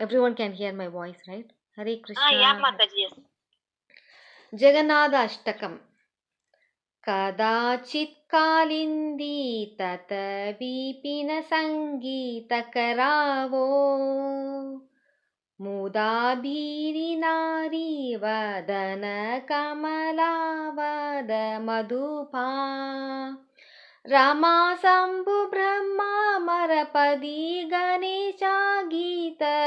everyone can hear my voice, right? Hare Krishna. Yeah, Mataji, yes. Jagannatha Ashtakam. Kadachit kalindi tata vipina sangeetakaravo mudabhiri nari vadana kamalava madhupa Rama Sambhu Brahma Marapadi Ganesha Gita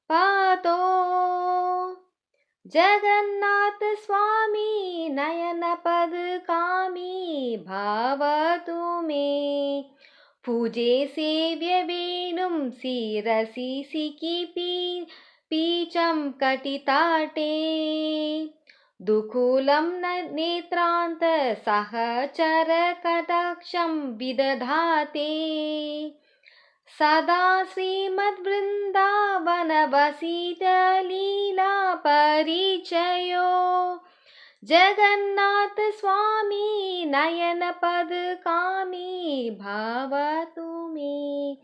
Pato Jagannath Swami Nayanapad Kami Bhavatu Me Puje Sevya Venum Sirasi Siki Picham Katitate Dukulam Netranta Sahachara Kataksham Vidadhate Sada Srimad Vrindavana Vasita Leela Parichayo Jagannath Swami Nayanapad Kami Bhavatu Me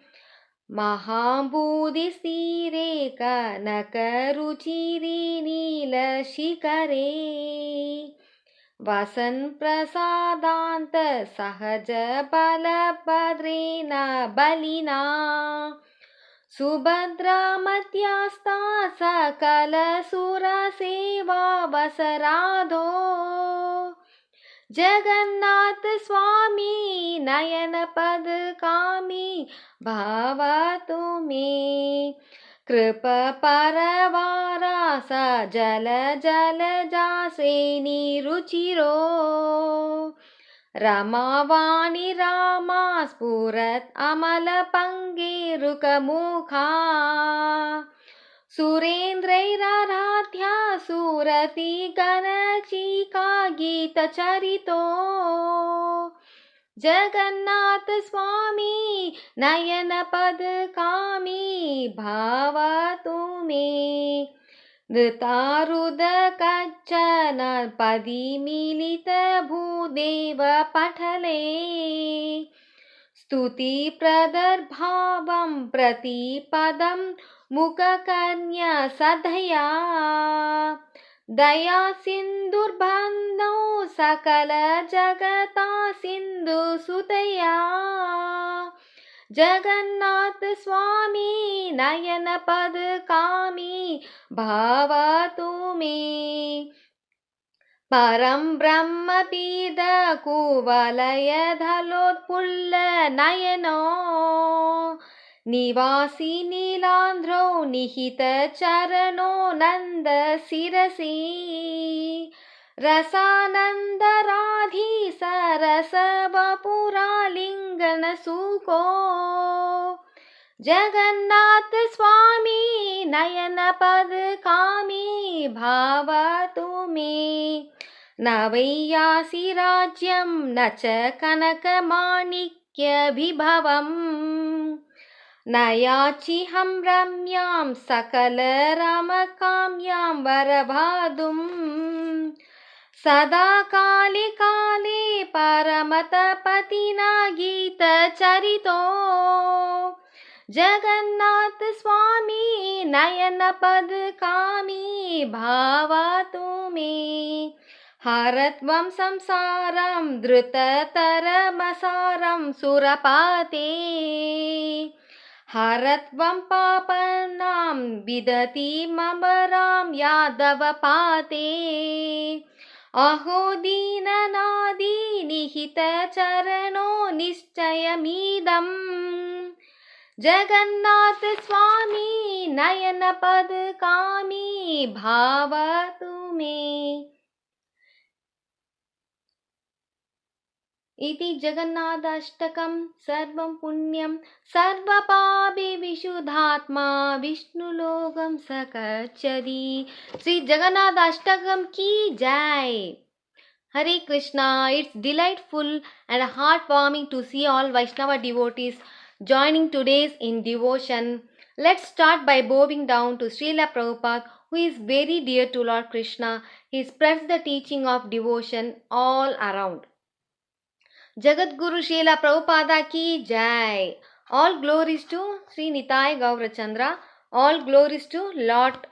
Mahambudhi Stire Kanakaruchiri Nila Shikare Vasan Prasadanta Sahaja Balapadrena Balina Subhadra Madhyasta Sakala Sura Seva Vasarado Jagannath Swami Nayanapad Kami Bhavatu Me Kripa Paravara Sa Jala Jala Jaseni Ruchiro Ramavani Rama Spurat Amala Pange Rukamukha Surendra Surati Ganachika Gita Charito Jagannath Swami Nayanapad Kami Bhavatu Me Nritaruda Kachana Padimilita Bhudeva Patale Stuti Pradarbhavam Pratipadam Mukakanya Sadhaya Daya Sindurbhando Sakala Jagata Sindhu Sutaya Jagannath Swami Nayanapad Kami Bhavatu Me Param Brahma Pida Kuvalaya Dhalot Pulla Nayano Nivasi Nilandro Nihita Charano Nanda Sirasi Rasananda Radhi Sarasa Vapura Lingana Suko Jagannath Swami Nayanapad Kami Bhavatu Me Navayasi Rajyam Nacha Kanaka Manikya Vibhavam Nayachiham Ramyam Sakala Ramakamyam Varabhadum Sada Kali Kali Paramata Patina Gita Charito Jagannath Swami Nayanapad Kami Bhavatu Me Haratvam Samsaram Dhrutatara Surapate Haratvam Papanam Vidati Mamaram Yadavapate Aho Dina Nadi Nihita Charano Nischayamidam Jagannath Swami Nayanapad Kami Bhavatu Me Iti Jagannatashtakam Sarvam Punyam Sarvapapi Vishuddhatma Vishnulogam Sakachari Sri Jagannatashtakam Ki Jai. Hare Krishna, it's delightful and heartwarming to see all Vaishnava devotees joining today's in devotion. Let's start by bowing down to Srila Prabhupada, who is very dear to Lord Krishna. He spreads the teaching of devotion all around. Jagat Guru Srila Prabhupada ki Jai. All glories to Sri Nitai Gaurachandra. All glories to Lord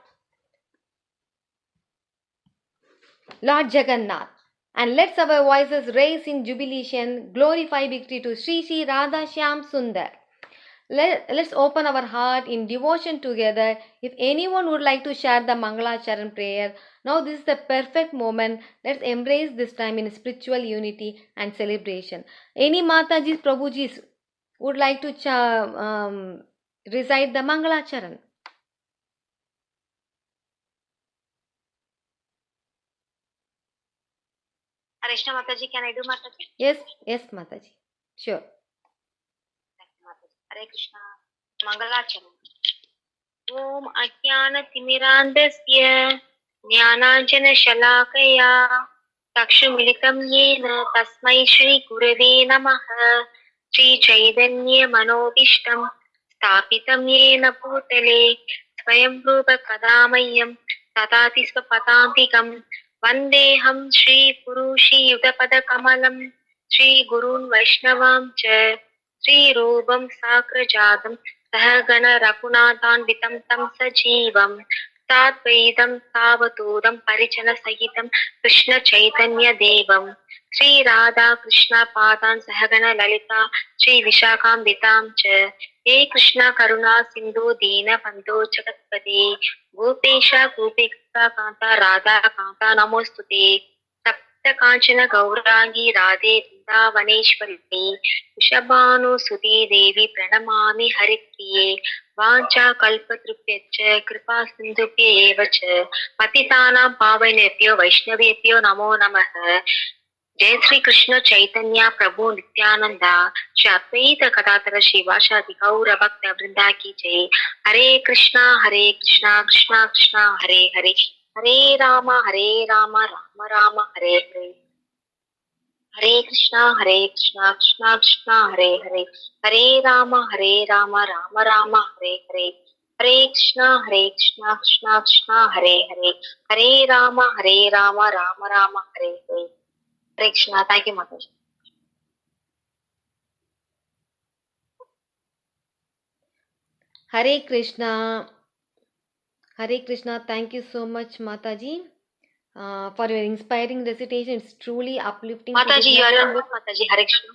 Jagannath. And let's our voices raise in jubilation, glorify victory to Sri Sri Radha Shyam Sundar. Let's open our heart in devotion together. If anyone would like to share the Mangala Charan prayer, now this is the perfect moment. Let's embrace this time in spiritual unity and celebration. Any Matajis, Prabhujis would like to recite the Mangala Charan? Krishna Mataji, can I do Mataji? Yes, Mataji. Sure. Hare Krishna. Mangalacharan. Om Ajnana Timirandasya Jnananjana Shalakaya Takshumilitam Yena Tasmai Shri Gurave Namaha Shri Chaitanya Manobishtam Stapitam Yena Bhutale Swayam Rupa Kadamayam Tatati Swapatantikam Vandeham Shri Purushi Yudapada Kamalam Shri Gurun Vaishnavam Cha Shri Rupam Sakrajadam सहगण रघुनाथान्वितं तं सजीवं साद्वैतं सावधूतं परिजन सहितं कृष्ण चैतन्य देवं श्री राधा कृष्ण पादान् सहगण ललिता श्री विशाखान्वितां च हे कृष्ण करुणा सिन्धु दीन बन्धो जगत्पते गोपेश गोपिका कान्ता राधा कान्ता नमोस्तुते कांचन गौरांगी राधे वृंदावनेश्वरी वृषभानुसुते देवी प्रणमामि हरिप्रिये वाञ्छा कल्पतरुभ्यश्च कृपा सिन्धुभ्य एव च पतितानां पावनेभ्यो वैष्णवेभ्यो नमो नमः। जय श्री कृष्ण चैतन्य प्रभु नित्यानंद श्री अद्वैत कदाधर श्रीवासादि गौर भक्त वृंदा की जय। हरे कृष्णा कृष्णा कृष्णा हरे हरे हरे राम राम राम हरे हरे हरे कृष्णा कृष्णा कृष्णा हरे हरे हरे राम राम राम हरे हरे हरे कृष्णा कृष्णा कृष्णा हरे हरे हरे राम राम राम हरे हरे हरे कृष्णा। थैंक यू माताजी। Hare Krishna. Hare Krishna. Thank you so much, Mataji, for your inspiring recitation. It's truly uplifting. Mataji, you are on mute, Mataji. Hare Krishna.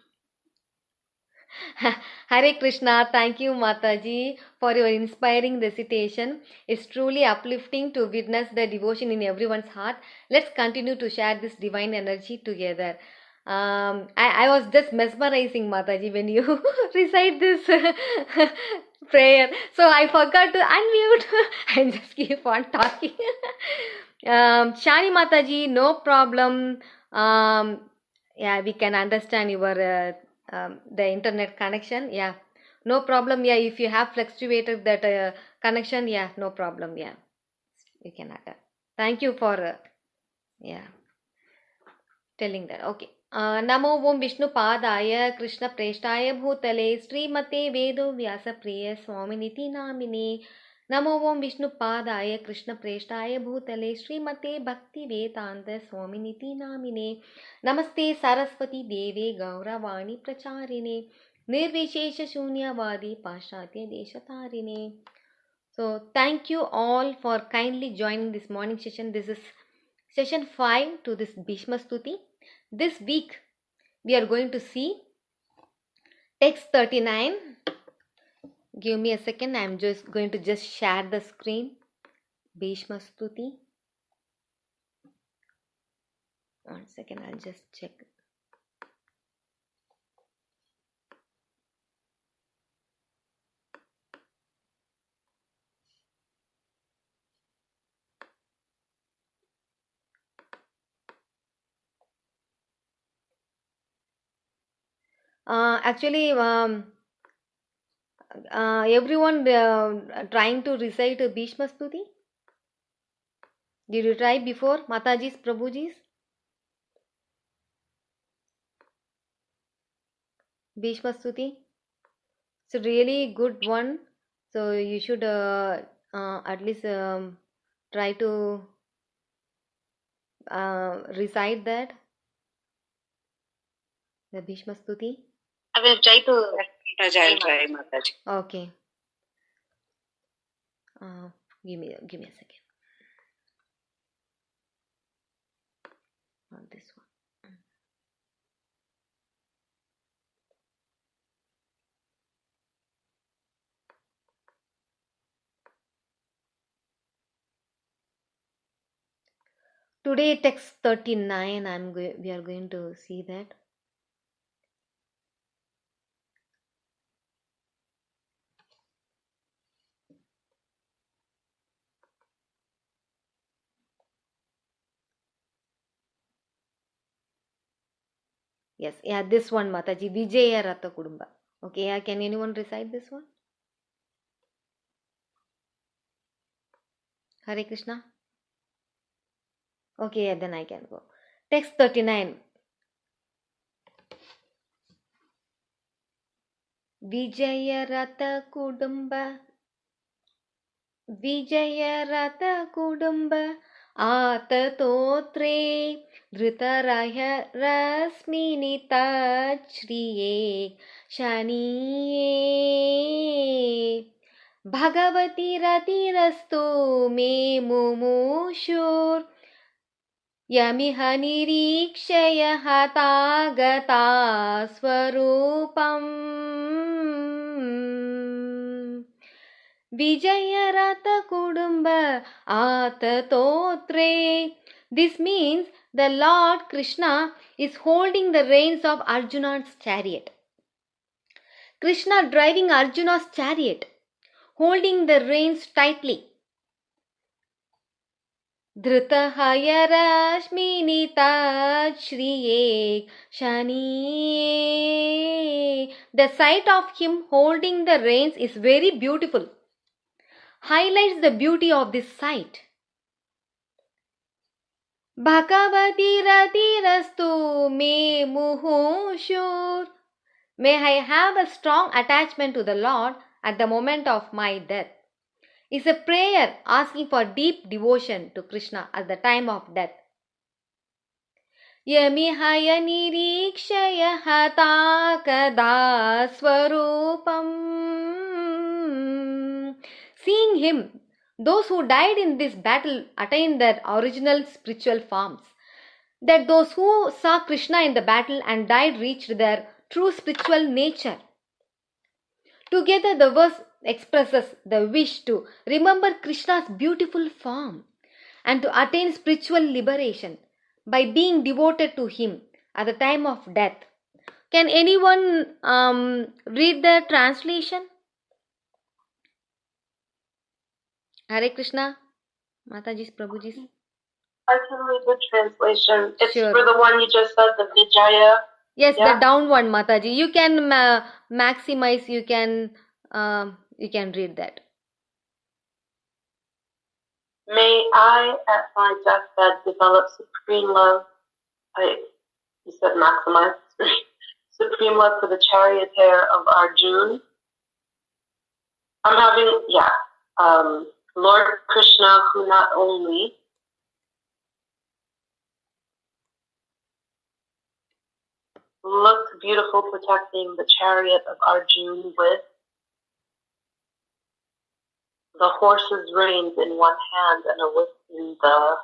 Hare Krishna. Thank you, Mataji, for your inspiring recitation. It's truly uplifting to witness the devotion in everyone's heart. Let's continue to share this divine energy together. I was just mesmerizing, Mataji, when you recite this prayer. So I forgot to unmute and just keep on talking. Shani Mataji, no problem. Yeah, we can understand your the internet connection. Yeah, no problem. Yeah, if you have fluctuated that connection, yeah, no problem. Yeah, you can attend. Thank you for yeah telling that. Okay. नमो ओम विष्णु पादाय कृष्ण प्रेष्ठाय भूतले श्रीमते वेदो व्यास प्रिय स्वामिनिति नामिने। नमो ओम विष्णु पादाय कृष्ण प्रेष्ठाय भूतले श्रीमते भक्ति वेदांत स्वामिनिति नामिने। नमस्ते सरस्वती देवे गौरवाणी प्रचारिणे निर्विशेष शून्यवादी पाश्चात्य देशतारिणे। So thank you all for kindly joining this morning session. This is session 5 to this Bhishma Stuti. This week we are going to see text 39. Give me a second. I am just going to share the screen. Bhishma Stuti. One second, I'll just check. Actually, everyone trying to recite Bhishma Stuti. Did you try before, Mataji's, Prabhuji's? Bhishma Stuti. It's a really good one. So you should at least try to recite that. The Bhishma Stuti. I will try to. I'll try, Mataji. Okay. Give me a second. Not this one. Today text 39, we are going to see that. Yes, yeah, this one, Mataji, Vijaya Ratha Kudumba. Okay, yeah, can anyone recite this one? Hare Krishna. Okay, yeah, then I can go. Text 39. Vijaya Ratha Kudumba, Vijaya Ratha Kudumba, Atatotre Dhritaraya Rasmini Tachriye Shaniye Bhagavati Ratirastu Me Mumushur Yamiha Nirikshaya Hatagata Swarupam Vijaya Ratha Kudumba Atatotre. This means the Lord Krishna is holding the reins of Arjuna's chariot. Krishna driving Arjuna's chariot, holding the reins tightly. Dhritahaya Rashmini Tachriye Shaniye. The sight of him holding the reins is very beautiful. Highlights the beauty of this sight. Bhagavati Ratirastu Me Muhushur. May I have a strong attachment to the Lord at the moment of my death. Is a prayer asking for deep devotion to Krishna at the time of death. Yamihaya Nirikshaya Hatakada Swarupam. Seeing him, those who died in this battle attained their original spiritual forms. That those who saw Krishna in the battle and died reached their true spiritual nature. Together the verse expresses the wish to remember Krishna's beautiful form and to attain spiritual liberation by being devoted to him at the time of death. Can anyone read the translation? Hare Krishna, Mataji's, Prabhuji's. I can read the translation. It's Sure. for the one you just said, the Vijaya. Yes, Yeah. the down one, Mataji. You can maximize. You can read that. May I, at my deathbed, develop supreme love. You said maximize. Supreme love for the charioteer of Arjuna. I'm having, Lord Krishna, who not only looked beautiful protecting the chariot of Arjuna with the horse's reins in one hand and a whip in the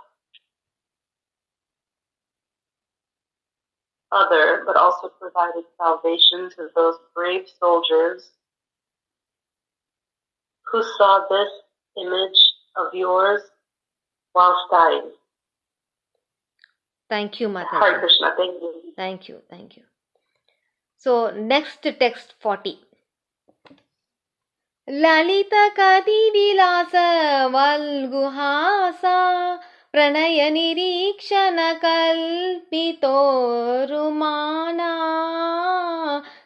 other, but also provided salvation to those brave soldiers who saw this image of yours whilst dying. Thank you, Mataji. Hare Krishna, thank you. Thank you, thank you. So, next text 40. Lalita Kadi Vilasa Valguhasa Pranaya Nirikshana Kalpito Rumana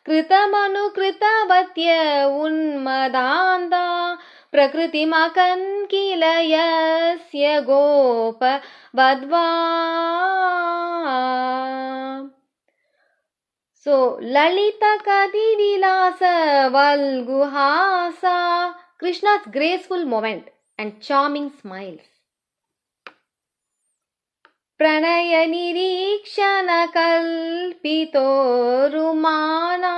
Kritamanu Kritavatya Unmadanda Prakriti Makan Kilayasya Gopa Vadva. So, Lalita Kadi Vilasa Valguhasa, Krishna's graceful movement and charming smiles. Pranaya Nirikshana Kalpito Rumana,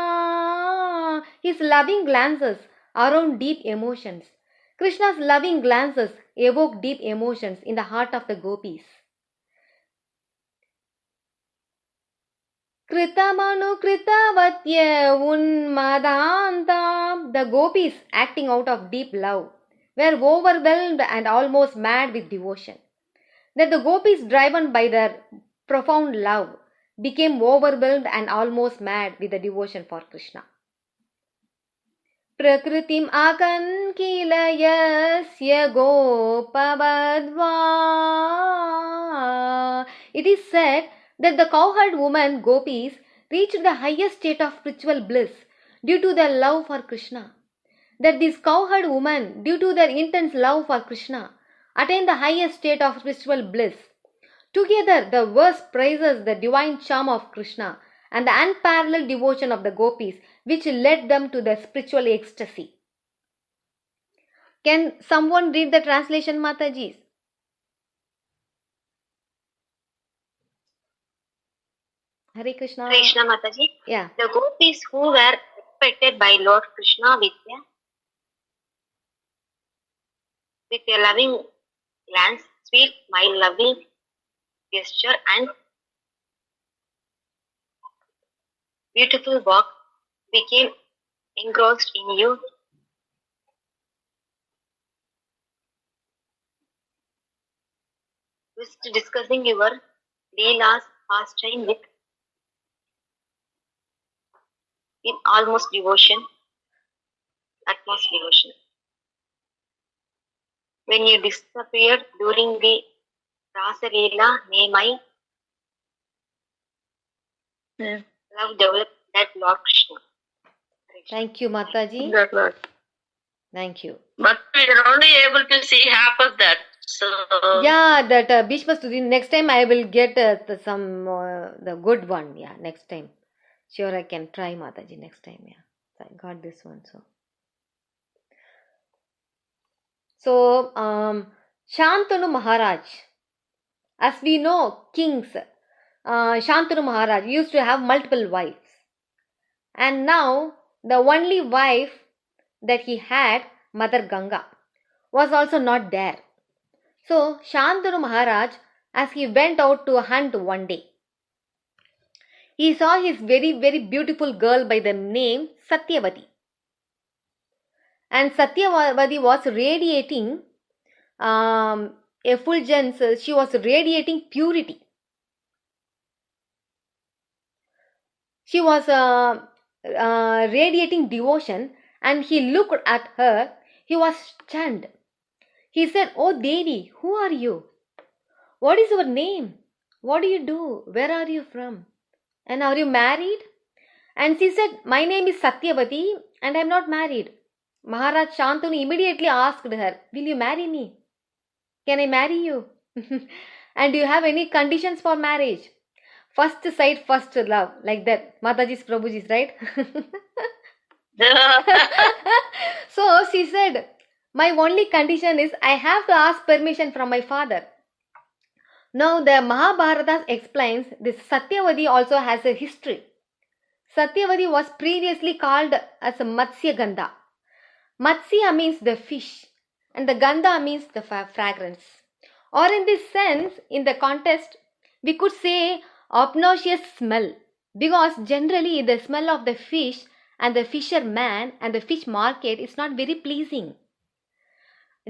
his loving glances around deep emotions. Krishna's loving glances evoke deep emotions in the heart of the gopis. Kritamanu Kritavatya Unmadanta. The gopis, acting out of deep love, were overwhelmed and almost mad with devotion. That the gopis, driven by their profound love, became overwhelmed and almost mad with the devotion for Krishna. Prakritim akankila yasya gopavadva. It is said that the cowherd woman gopis reached the highest state of spiritual bliss due to their love for Krishna. That these cowherd women, due to their intense love for Krishna, attained the highest state of spiritual bliss. Together, the verse praises the divine charm of Krishna and the unparalleled devotion of the gopis, which led them to the spiritual ecstasy. Can someone read the translation, Mataji? Hare Krishna. Krishna Mataji. Yeah. The gopis who were expected by Lord Krishna with a loving glance, sweet smile, loving gesture and beautiful walk became engrossed in you. Just discussing your Leela's pastime with in almost devotion, utmost devotion. When you disappeared during the Rasa Leela, may my love develop that Lord Krishna. Thank you, Mataji. That was. Thank you. But we are only able to see half of that. So Yeah, that Bhishma Stuti. Next time I will get the good one. Yeah, next time. Sure, I can try Mataji next time. Yeah, I got this one. So, Shantanu Maharaj. As we know, kings, Shantanu Maharaj used to have multiple wives. And now, the only wife that he had, Mother Ganga, was also not there. So, Shantanu Maharaj, as he went out to hunt one day, he saw his very, very beautiful girl by the name Satyavati. And Satyavati was radiating effulgence, she was radiating purity. She was radiating devotion, and he looked at her. He was stunned. He said, "Oh Devi, who are you? What is your name? What do you do? Where are you from? And are you married?" And she said, "My name is Satyavati and I am not married." Maharaj Shantanu immediately asked her, "Will you marry me? Can I marry you? And do you have any conditions for marriage?" First sight, first love, like that. Mataji's Prabhuji's, right? So she said, "My only condition is I have to ask permission from my father." Now the Mahabharata explains this Satyavati also has a history. Satyavati was previously called as Matsya Gandha. Matsya means the fish and the Gandha means the fragrance. Or in this sense, in the context, we could say obnoxious smell, because generally the smell of the fish and the fisherman and the fish market is not very pleasing.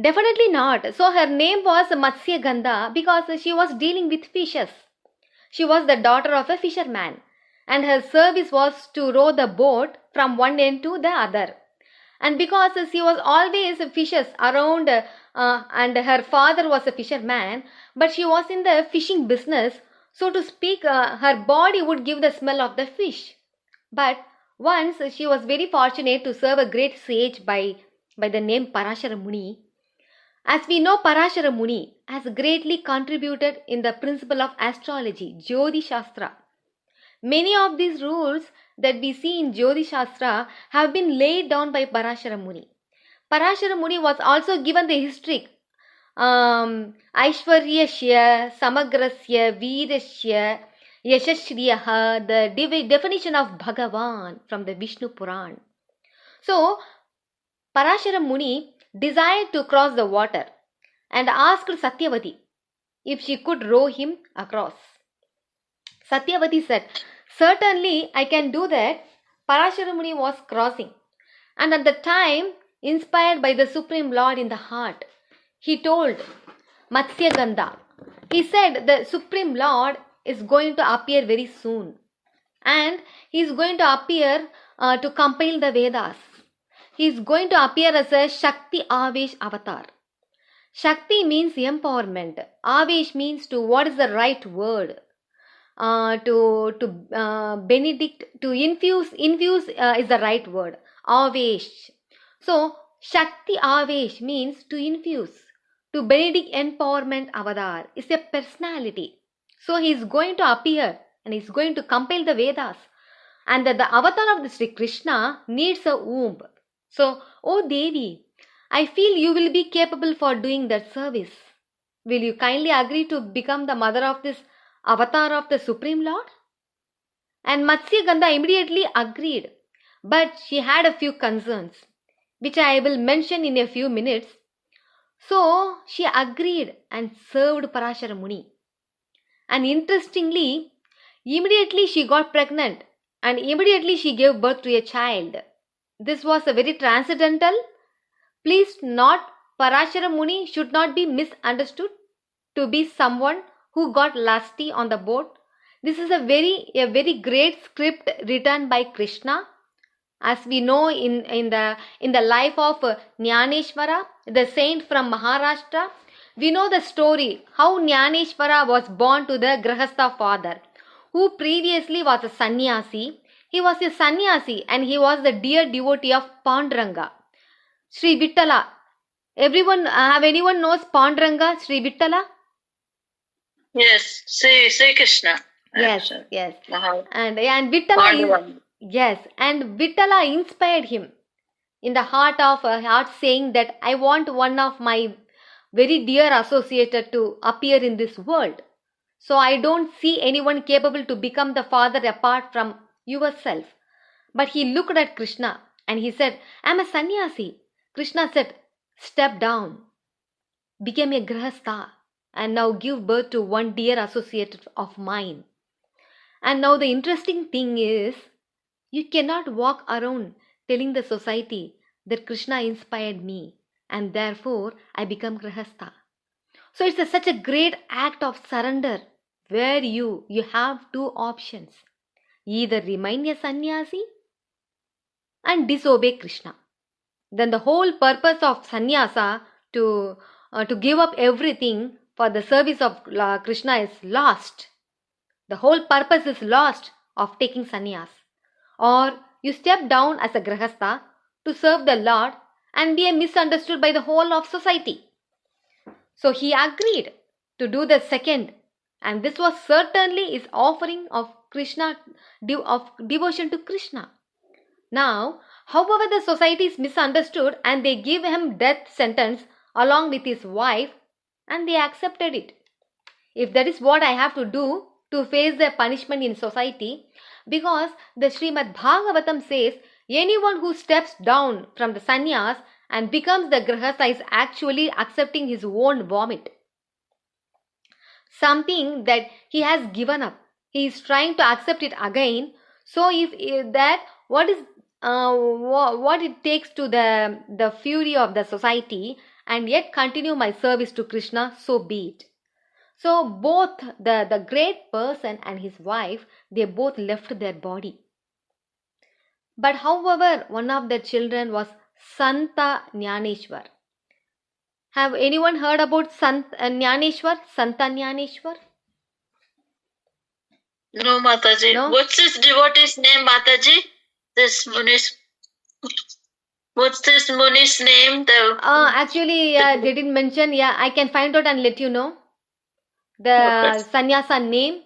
Definitely not. So her name was Matsya Gandha because she was dealing with fishes. She was the daughter of a fisherman, and her service was to row the boat from one end to the other. And because she was always fishes around and her father was a fisherman, but she was in the fishing business, so to speak, her body would give the smell of the fish. But once she was very fortunate to serve a great sage by the name Parashara Muni. As we know, Parashara Muni has greatly contributed in the principle of astrology, Jyoti Shastra. Many of these rules that we see in Jyoti Shastra have been laid down by Parashara Muni. Parashara Muni was also given the history Aishwaryasya, Samagrasya, Veerasya, Yashashriyaha, the definition of Bhagavan from the Vishnu Puran. So, Parashara Muni desired to cross the water and asked Satyavati if she could row him across. Satyavati said, "Certainly I can do that." Parashara Muni was crossing, and at the time, inspired by the Supreme Lord in the heart, he told Matsya Gandha, he said the Supreme Lord is going to appear very soon, and he is going to appear to compile the Vedas. He is going to appear as a Shakti Avesh avatar. Shakti means empowerment. Avesh means to what is the right word? Benedict, to infuse is the right word. Avesh. So Shakti Avesh means to infuse, to benedict empowerment avatar. Is a personality. So he is going to appear and he is going to compile the Vedas. And that the avatar of the Sri Krishna needs a womb. So, oh Devi, I feel you will be capable for doing that service. Will you kindly agree to become the mother of this avatar of the Supreme Lord? And Matsya Gandha immediately agreed. But she had a few concerns, which I will mention in a few minutes. So she agreed and served Parashara Muni. And interestingly, immediately she got pregnant and immediately she gave birth to a child. This was a very transcendental. Please not, Parashara Muni should not be misunderstood to be someone who got lusty on the boat. This is a very great script written by Krishna. As we know in the life of Jnaneshwara, the saint from Maharashtra, we know the story how Jnaneshwara was born to the Grahastha father, who previously was a sannyasi. He was a sannyasi and he was the dear devotee of Panduranga. Sri Vittala. Anyone knows Panduranga, Sri Vittala? Yes, Sri Krishna. Yes. And Vittala and Vittala inspired him in the heart, saying that I want one of my very dear associated to appear in this world. So I don't see anyone capable to become the father apart from yourself. But he looked at Krishna and he said, I am a sannyasi. Krishna said, step down, become a grahastha, and now give birth to one dear associate of mine. And now the interesting thing is, you cannot walk around telling the society that Krishna inspired me and therefore I become grahastha. So it's such a great act of surrender where you have two options. Either remain a sannyasi and disobey Krishna. Then the whole purpose of sannyasa to give up everything for the service of Krishna is lost. The whole purpose is lost of taking sannyas. Or you step down as a grahastha to serve the Lord and be misunderstood by the whole of society. So he agreed to do the second, and this was certainly his offering of Krishna, of devotion to Krishna. Now, however, the society is misunderstood and they give him death sentence along with his wife, and they accepted it. If that is what I have to do to face the punishment in society, because the Srimad Bhagavatam says anyone who steps down from the sannyas and becomes the grahastha is actually accepting his own vomit. Something that he has given up. He is trying to accept it again. So if that, what it takes to the fury of the society and yet continue my service to Krishna, so be it. So both the great person and his wife, they both left their body. But however, one of their children was Santa Jnaneshwar. Have anyone heard about Jnaneshwar? Santa Jnaneshwar? No, Mataji. No? What's this devotee's name, Mataji? What's this Muni's name? Actually, they didn't mention. Yeah, I can find out and let you know. The sannyasa name.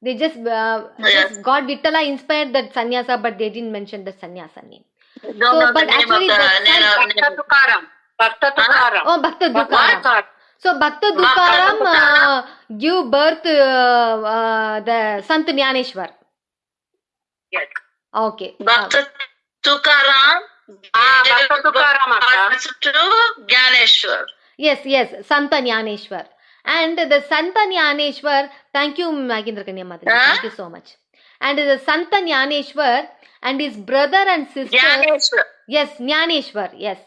They just God Vittala inspired that sannyasa, but they didn't mention the sannyasa name. But actually, Bhakta Tukaram. Oh, Bhakta Tukaram. So Bhakta Tukaram give birth the Sant Jnaneshwar. Yes. Okay. Bhakta Tukaram. Bhakta Tukaram. refers to Gyaneshwar. Yes, Santa Jnaneshwar. And the Santa Jnaneshwar, thank you, Nagendra Kanya Mataji, thank you so much. And the Santa Jnaneshwar and his brother and sister. Gyaneshwar. Yes, Jnaneshwar, yes.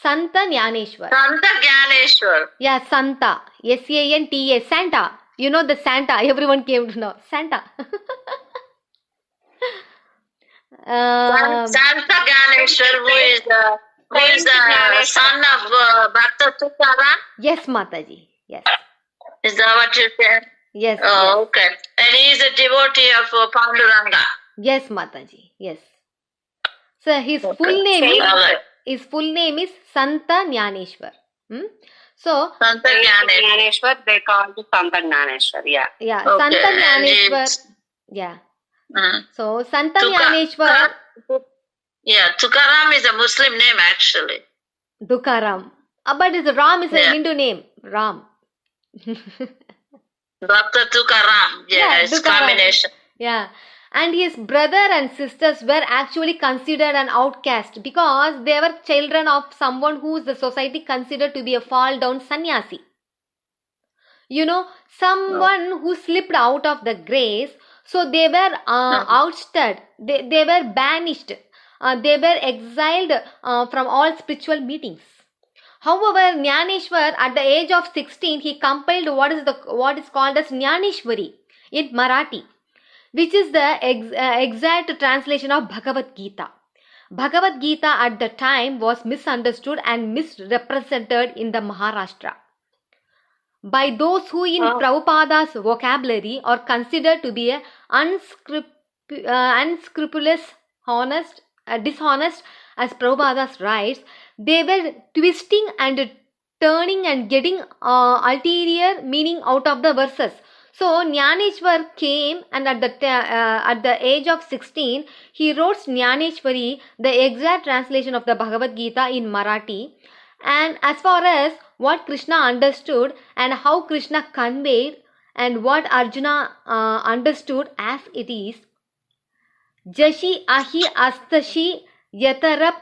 Santa Jnaneshwar. Santa Gyaneshwar. Yeah, Santa. Santa. Santa. You know the Santa. Everyone came to know. Santa. Santa Gyaneshwar, who is the son of Bhakta Tukaram? Yes, Mataji. Yes. Is that what you said? Yes. Oh, okay. And he is a devotee of Panduranga. Yes, Mataji. Yes. So his full name is Santa Jnaneshwar. So Santa Jnaneshwar, they call it Santa Jnaneshwar. Yeah. Yeah, Okay. Santa Jnaneshwar. Yeah. So Santa Jnaneshwar. Yeah, Tukaram is a Muslim name actually. Dukaram. But Ram is a Hindu name. Ram. Bhakta Tukaram. Yeah, it's Tukaram. combination. Yeah. And his brother and sisters were actually considered an outcast because they were children of someone who the society considered to be a fall down sannyasi. You know, someone who slipped out of the grace. So they were ousted. They were banished. They were exiled from all spiritual meetings. However, Jnaneshwar, at the age of 16, he compiled what is called as Jnaneshwari in Marathi, which is the exact translation of Bhagavad Gita. Bhagavad Gita at the time was misunderstood and misrepresented in the Maharashtra by those who in Prabhupada's vocabulary are considered to be unscrupulous, dishonest as Prabhupada's writes. They were twisting and turning and getting ulterior meaning out of the verses. So Jnaneshwar came and at the age of 16, he wrote Jnaneshwari, the exact translation of the Bhagavad Gita in Marathi. And as far as what Krishna understood and how Krishna conveyed and what Arjuna understood as it is, Jashi ahi astashi yatarap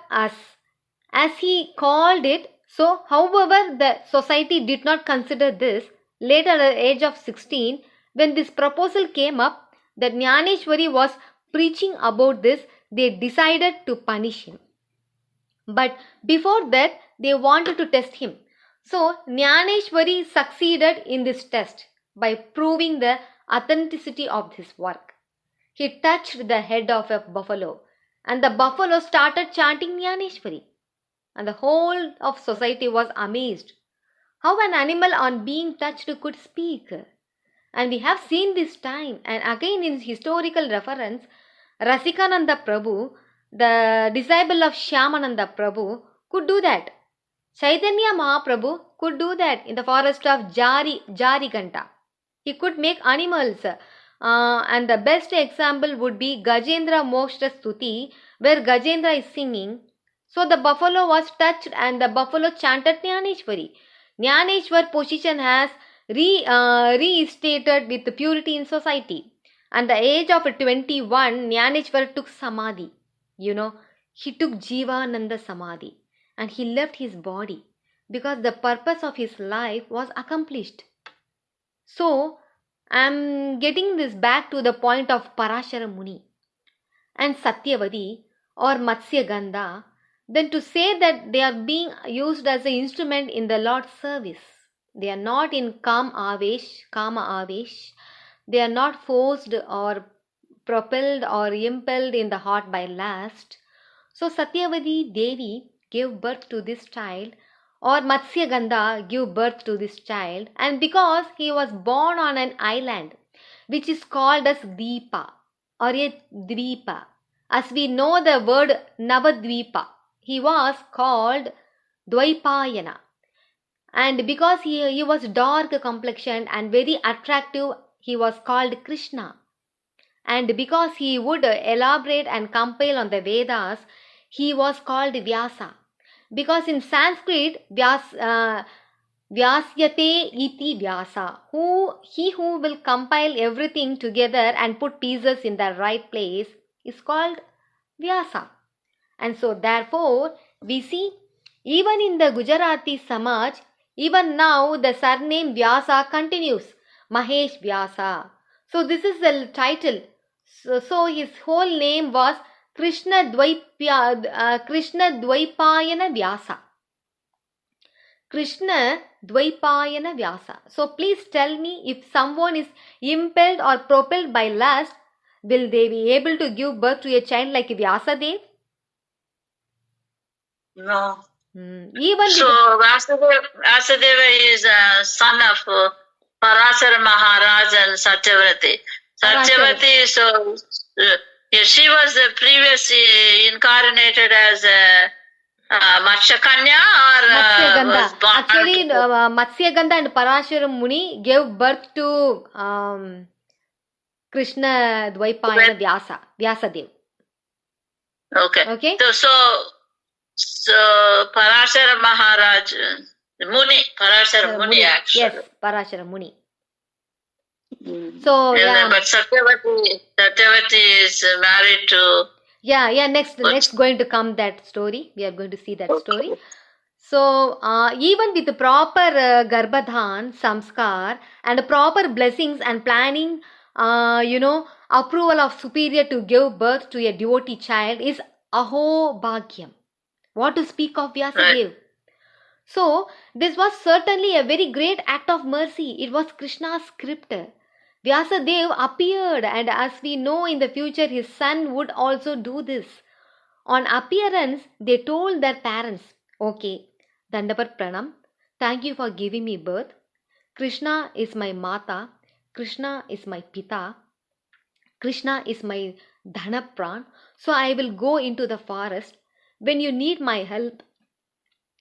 as he called it. So, however, the society did not consider this. Later, at the age of 16, when this proposal came up that Jnaneshwari was preaching about this, they decided to punish him. But before that, they wanted to test him. So, Jnaneshwari succeeded in this test by proving the authenticity of his work. He touched the head of a buffalo and the buffalo started chanting Jnaneshwari. And the whole of society was amazed. How an animal on being touched could speak. And we have seen this time. And again in historical reference, Rasikananda Prabhu, the disciple of Shyamananda Prabhu, could do that. Chaitanya Mahaprabhu could do that in the forest of Jariganta. He could make animals. And the best example would be Gajendra Moksha Stuti, where Gajendra is singing. So the buffalo was touched and the buffalo chanted Jnaneshwari. Jnaneshwar position has restated with purity in society. At the age of 21, Jnaneshwar took Samadhi. You know, he took Jivananda Samadhi and he left his body because the purpose of his life was accomplished. So, I am getting this back to the point of Parashara Muni and Satyavadi or Matsya Gandha. Then to say that they are being used as an instrument in the Lord's service. They are not in kama avesh. They are not forced or propelled or impelled in the heart by lust. So Satyavadi Devi gave birth to this child, or Matsya Gandha gave birth to this child, and because he was born on an island which is called as Deepa or a Dvipa, as we know the word Navadvipa, he was called Dvaipayana. And because he was dark complexioned and very attractive, he was called Krishna. And because he would elaborate and compile on the Vedas, he was called Vyasa. Because in Sanskrit, Vyasyate iti Vyasa, he who will compile everything together and put pieces in the right place is called Vyasa. And so therefore, we see Even in the Gujarati Samaj, even now the surname Vyasa continues. Mahesh Vyasa. So this is the title. So his whole name was Krishna Dvaipayana Vyasa. Krishna Dvaipayana Vyasa. So please tell me, if someone is impelled or propelled by lust, will they be able to give birth to a child like Vyasa Dev? No. Even So Vasudeva is a son of Parasara Maharaj and Satyavati. Satyavati, so she was the previous incarnated as Matsya Kanya or was born actually Matsya Gandha and Parashara Muni gave birth to Krishna Dvaipayana Vyasa Dev. Okay. So Parashara Maharaj, Parashara Muni actually. Yes, Parashara Muni. So but Satyavati is married to. Next going to come that story. We are going to see that story. So even with the proper Garbhadhan, Samskar and proper blessings and planning, approval of superior to give birth to a devotee child is Aho Bhagyam. What to speak of Vyasadeva? So this was certainly a very great act of mercy. It was Krishna's script. Vyasadeva appeared, and as we know, in the future his son would also do this. On appearance, they told their parents, okay, Dandapat Pranam, thank you for giving me birth. Krishna is my Mata, Krishna is my Pita, Krishna is my Dhanapran, so I will go into the forest. When you need my help,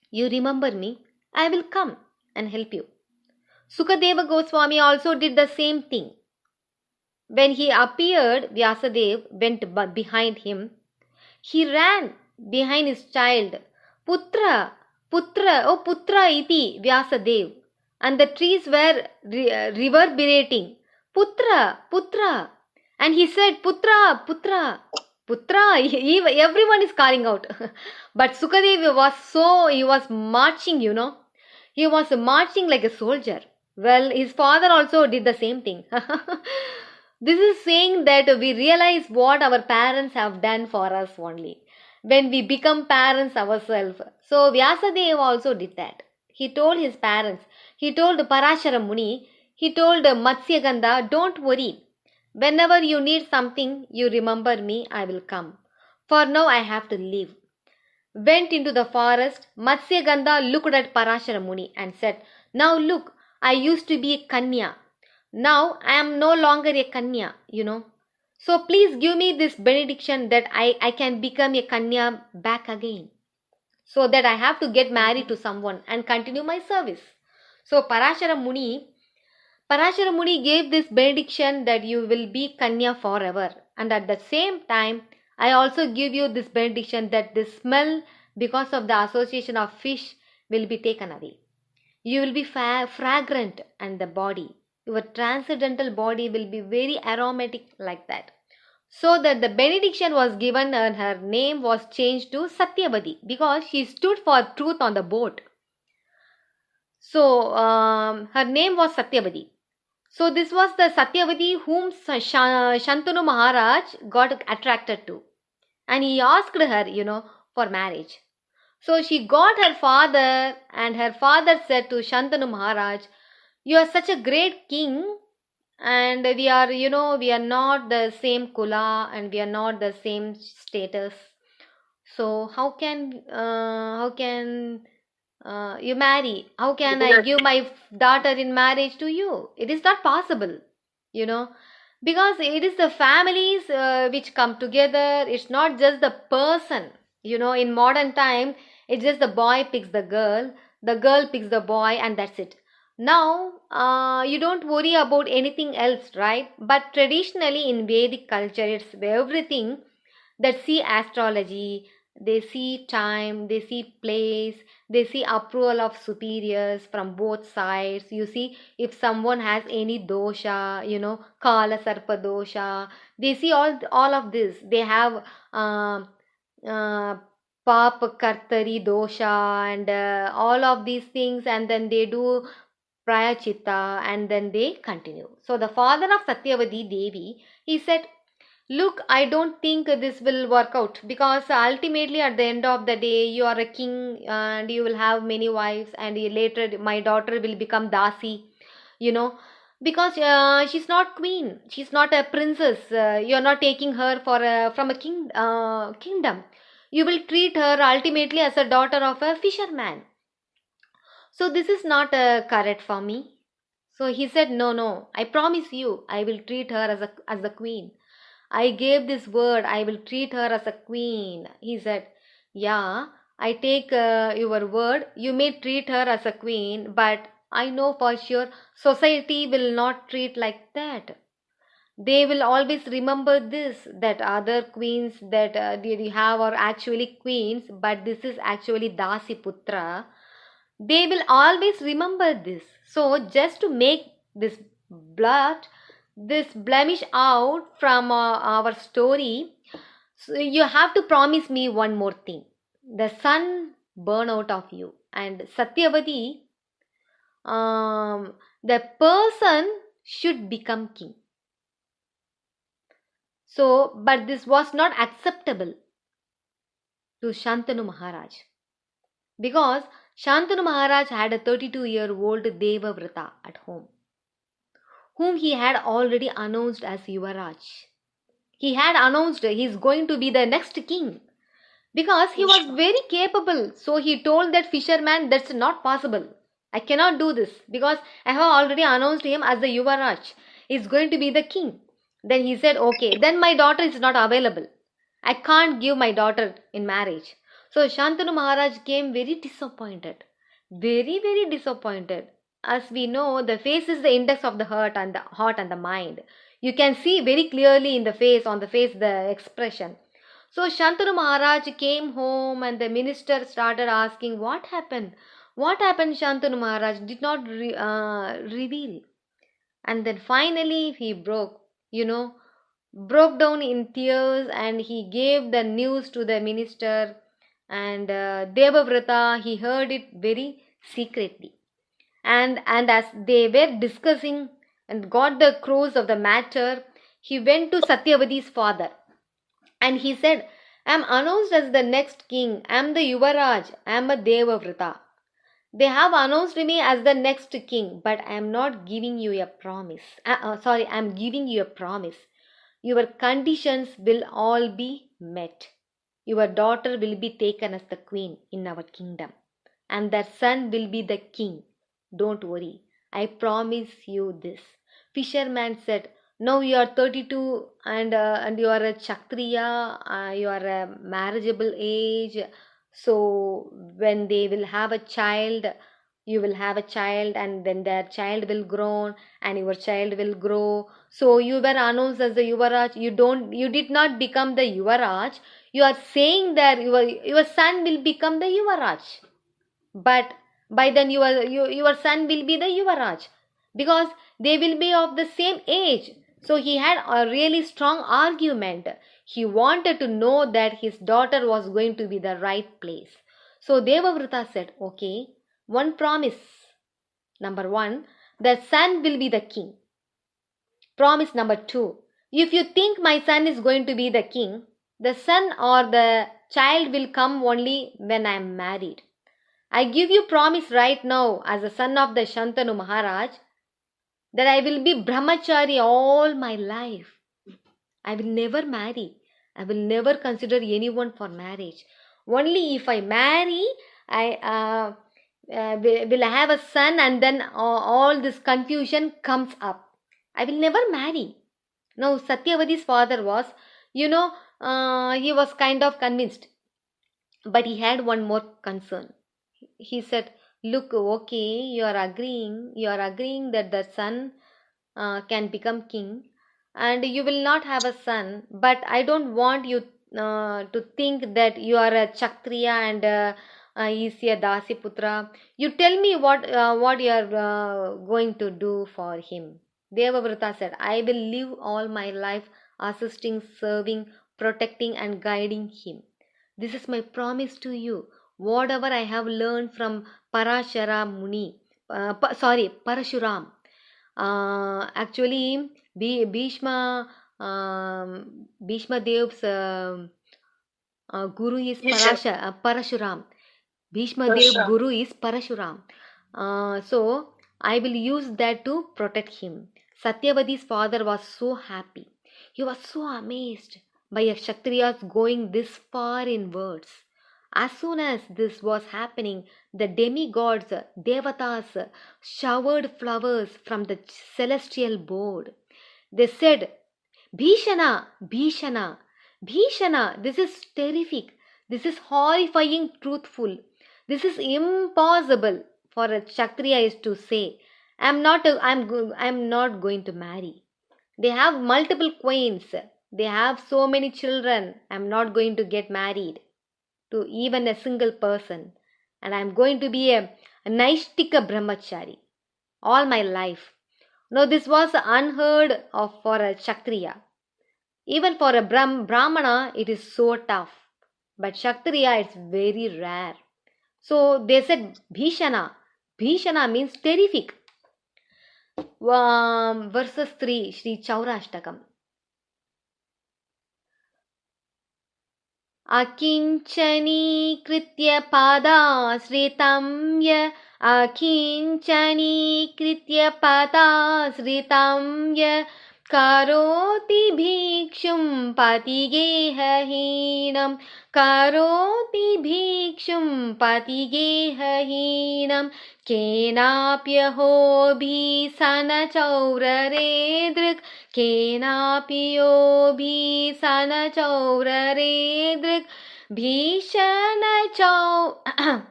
you remember me, I will come and help you. Sukadeva Goswami also did the same thing. When he appeared, Vyasadeva went behind him. He ran behind his child. Putra, oh Putra iti Vyasadeva. And the trees were reverberating. Putra, Putra. And he said, Putra, Putra. Putra, everyone is calling out. But Sukadeva he was marching, He was marching like a soldier. Well, his father also did the same thing. This is saying that we realize what our parents have done for us only when we become parents ourselves. So Vyasadeva also did that. He told his parents, he told Parashara Muni, he told Matsya Gandha, don't worry. Whenever you need something, you remember me, I will come. For now I have to leave. Went into the forest. Matsya Gandha looked at Parashara Muni and said, now look, I used to be a Kanya. Now I am no longer a Kanya, So please give me this benediction that I can become a Kanya back again. So that I have to get married to someone and continue my service. So Parashara Muni gave this benediction that you will be Kanya forever. And at the same time, I also give you this benediction that the smell because of the association of fish will be taken away. You will be fragrant, and the body, your transcendental body will be very aromatic like that. So that the benediction was given and her name was changed to Satyavati because she stood for truth on the boat. So her name was Satyavati. So this was the Satyavati whom Shantanu Maharaj got attracted to. And he asked her, for marriage. So she got her father, and her father said to Shantanu Maharaj, you are such a great king, and we are not the same kula, and we are not the same status. So how can you marry? How can I give my daughter in marriage to you? It is not possible, because it is the families which come together. It's not just the person, in modern time, it's just the boy picks the girl picks the boy, and that's it. Now, you don't worry about anything else, right? But traditionally in Vedic culture, it's everything that see astrology, they see time, they see place, they see approval of superiors from both sides. You see, if someone has any dosha, Kala Sarpa dosha, they see all of this. They have Papa Kartari Dosha and all of these things, and then they do Prayachitta and then they continue. So the father of Satyavati Devi, he said, look, I don't think this will work out, because ultimately at the end of the day you are a king and you will have many wives, and later my daughter will become Dasi, you know, because she's not queen, she's not a princess. You're not taking her for from a kingdom. You will treat her ultimately as a daughter of a fisherman. So this is not correct for me. So he said, no, I promise you, I will treat her as a queen. I gave this word, I will treat her as a queen. He said, yeah, I take your word, you may treat her as a queen, but I know for sure society will not treat like that. They will always remember this, that other queens that they have are actually queens, but this is actually Dasi Putra. They will always remember this. So just to make this blemish out from our story, so you have to promise me one more thing. The sun burn out of you, and Satyavati, the person should become king. So, but this was not acceptable to Shantanu Maharaj, because Shantanu Maharaj had a 32-year-old Devavrata at home, whom he had already announced as Yuvaraj. He had announced he is going to be the next king, because he was very capable. So he told that fisherman, that's not possible. I cannot do this, because I have already announced him as the Yuvaraj. He is going to be the king. Then he said, okay, then my daughter is not available. I can't give my daughter in marriage. So Shantanu Maharaj came very disappointed. Very, very disappointed. As we know, the face is the index of the heart and the mind. You can see very clearly in the face, on the face, the expression. So Shantanu Maharaj came home and the minister started asking, what happened? What happened, Shantanu Maharaj? Did not reveal. And then finally he broke down in tears, and he gave the news to the minister. And Devavrata, he heard it very secretly. And as they were discussing and got the cruise of the matter, he went to Satyavati's father. And he said, I am announced as the next king. I am the Yuvaraj. I am a Devavrata. They have announced me as the next king, but I am not giving you a promise. I am giving you a promise. Your conditions will all be met. Your daughter will be taken as the queen in our kingdom, and their son will be the king. Don't worry. I promise you this. Fisherman said, now you are 32 and you are a Kshatriya, you are a marriageable age. So when they will have a child, you will have a child, and then their child will grow and your child will grow. So you were announced as the Yuvaraj. You did not become the Yuvaraj. You are saying that your son will become the Yuvaraj. But by then your son will be the Yuvaraj, because they will be of the same age. So he had a really strong argument. He wanted to know that his daughter was going to be the right place. So Devavrata said, okay, one promise. Number 1, the son will be the king. Promise number 2, if you think my son is going to be the king, the son or the child will come only when I am married. I give you promise right now as a son of the Shantanu Maharaj that I will be brahmachari all my life. I will never marry. I will never consider anyone for marriage. Only if I marry, I will have a son, and then all this confusion comes up. I will never marry. Now Satyavati's father was, he was kind of convinced. But he had one more concern. He said, look, okay, you are agreeing that the son can become king, and you will not have a son, but I don't want you to think that you are a Kshatriya and he is a Dasi Putra. You tell me what you are going to do for him. Devavrata said, I will live all my life assisting, serving, protecting and guiding him. This is my promise to you. Whatever I have learned from Parashuram. Actually, Bhishma Dev's guru is Parashuram. Bhishma Dev guru is Parashuram. So I will use that to protect him. Satyavati's father was so happy. He was so amazed by a Kshatriya's going this far in words. As soon as this was happening, the demigods, devatas, showered flowers from the celestial board. They said, Bhishana, Bhishana, Bhishana, this is terrific. This is horrifying, truthful. This is impossible for a Kshatriya is to say. I'm not going to marry. They have multiple queens. They have so many children. I'm not going to get married to even a single person. And I'm going to be a Naishtika Brahmachari all my life. Now this was unheard of for a Kshatriya. Even for a Brahmana, it is so tough. But Kshatriya, it's very rare. So they said Bhishana. Bhishana means terrific. Verses 3, Shri Chaurashtakam. Akinchani kritya pada sritam ya Akinchani kritya pada sritam ya Karoti bhikshum patigehahinam Karoti bhikshum patigehahinam Kenapyaho bhisana chaurare drik Kenapyo bhisana chaurare drik Bhishana chaure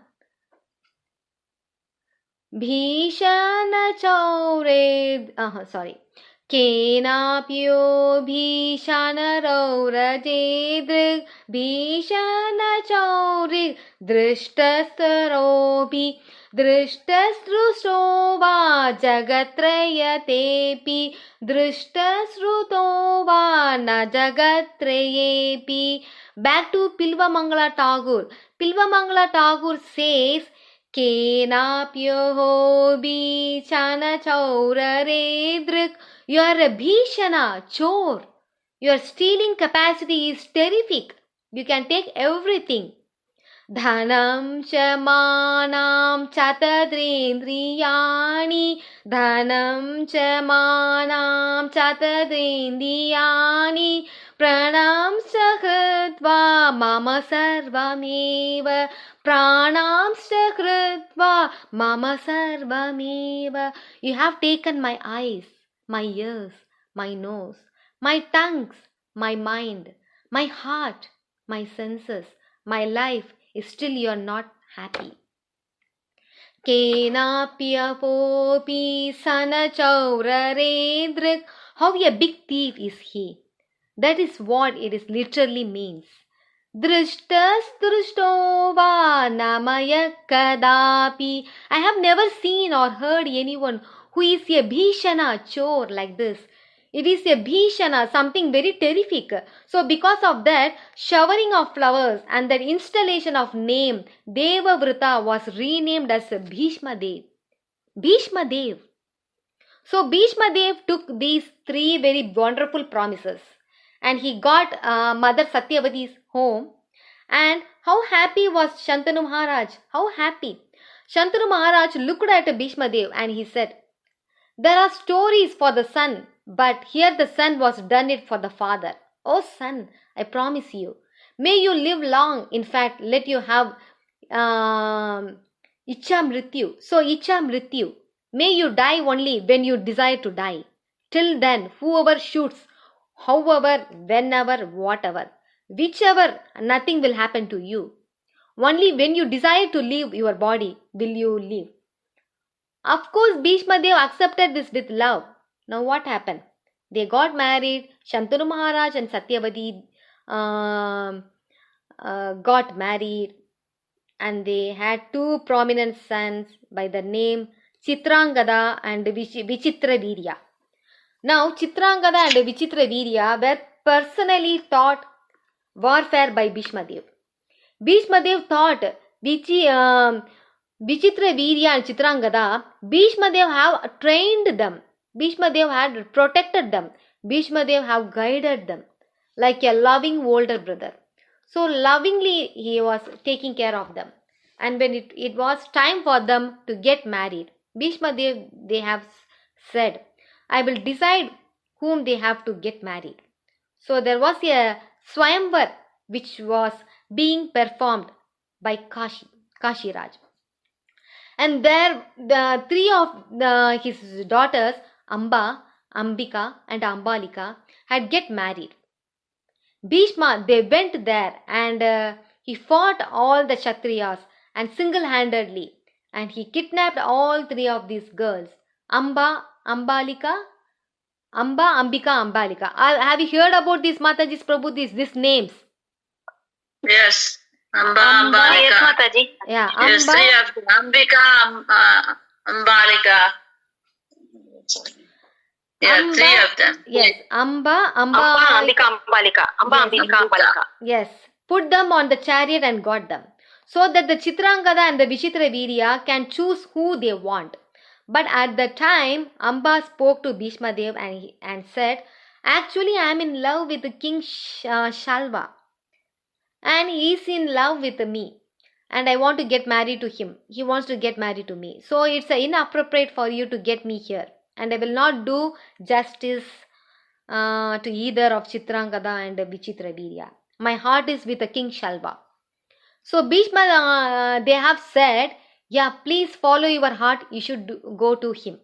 Kenapyo bhishanaraurajedrig bhishanachaurig drishtastarobi drishtasrusto va jagatrayatepi drishtasruto va na jagatrayepi. Back to Pilvamangala Tagore. Pilvamangala Tagore says Kenapyo bhishanachauradrik. You are a Bhishana, chore. Your stealing capacity is terrific. You can take everything. Dhanam chamanam chatadrindriyani Dhanam chamanam chatadrindriyani Pranam sahritva mama sarvameva Pranam sahritva mama sarvameva. You have taken my eyes, my ears, my nose, my tongues, my mind, my heart, my senses, my life. Still you are not happy. Kenapyapopi sanachauraredrik. How a big thief is he? That is what it is literally means. Drishtas drishtova namaya kadapi. I have never seen or heard anyone who is a Bhishana chore like this. It is a Bhishana, something very terrific. So because of that, showering of flowers and that installation of name, Devavrita was renamed as Bhishma Dev. Bhishma Dev. So Bhishma Dev took these three very wonderful promises. And he got Mother Satyavati's home. And how happy was Shantanu Maharaj? How happy. Shantanu Maharaj looked at Bhishma Dev and he said, there are stories for the son, but here the son was done it for the father. Oh son, I promise you, may you live long. In fact, let you have Icha Mrityu. So Icha Mrityu, may you die only when you desire to die. Till then, whoever shoots, however, whenever, whatever, whichever, nothing will happen to you. Only when you desire to leave your body will you live. Of course, Bhishma Dev accepted this with love. Now what happened? They got married. Shantanu Maharaj and Satyavati got married. And they had two prominent sons by the name Chitrangada and Vichitra Virya. Now, Chitrangada and Vichitra Virya were personally taught warfare by Bhishma Dev. Bhishma Dev thought, Vichitra Virya and Chitrangada, Bhishma Dev have trained them. Bhishma Dev had protected them. Bhishma Dev have guided them like a loving older brother. So lovingly he was taking care of them. And when it was time for them to get married, Bhishma Dev, they have said, I will decide whom they have to get married. So there was a Swayamvar which was being performed by Kashi Raj. And there the three of his daughters, Amba, Ambika and Ambalika, had get married. Bhishma, they went there and he fought all the Kshatriyas and single-handedly, and he kidnapped all three of these girls, Amba, Ambika, Ambalika. Have you heard about these Mataji's Prabhu, these names? Yes. Amba, Yes, Ambalika. Mataji. Yeah, Yes, three of them. Ambika, Ambalika. Yeah, three of them. Yes, Amba, Ambika, Ambalika. Yes, Ambika, Ambalika. Yes, put them on the chariot and got them, so that the Chitrangada and the Vichitra Virya can choose who they want. But at the time, Amba spoke to Bhishma Dev and said, actually I am in love with King Shalva and he is in love with me and I want to get married to him. He wants to get married to me. So it's inappropriate for you to get me here, and I will not do justice to either of Chitrangada and Vichitra Virya. My heart is with the King Shalva. So Bhishma, they have said, yeah, please follow your heart, you should go to him.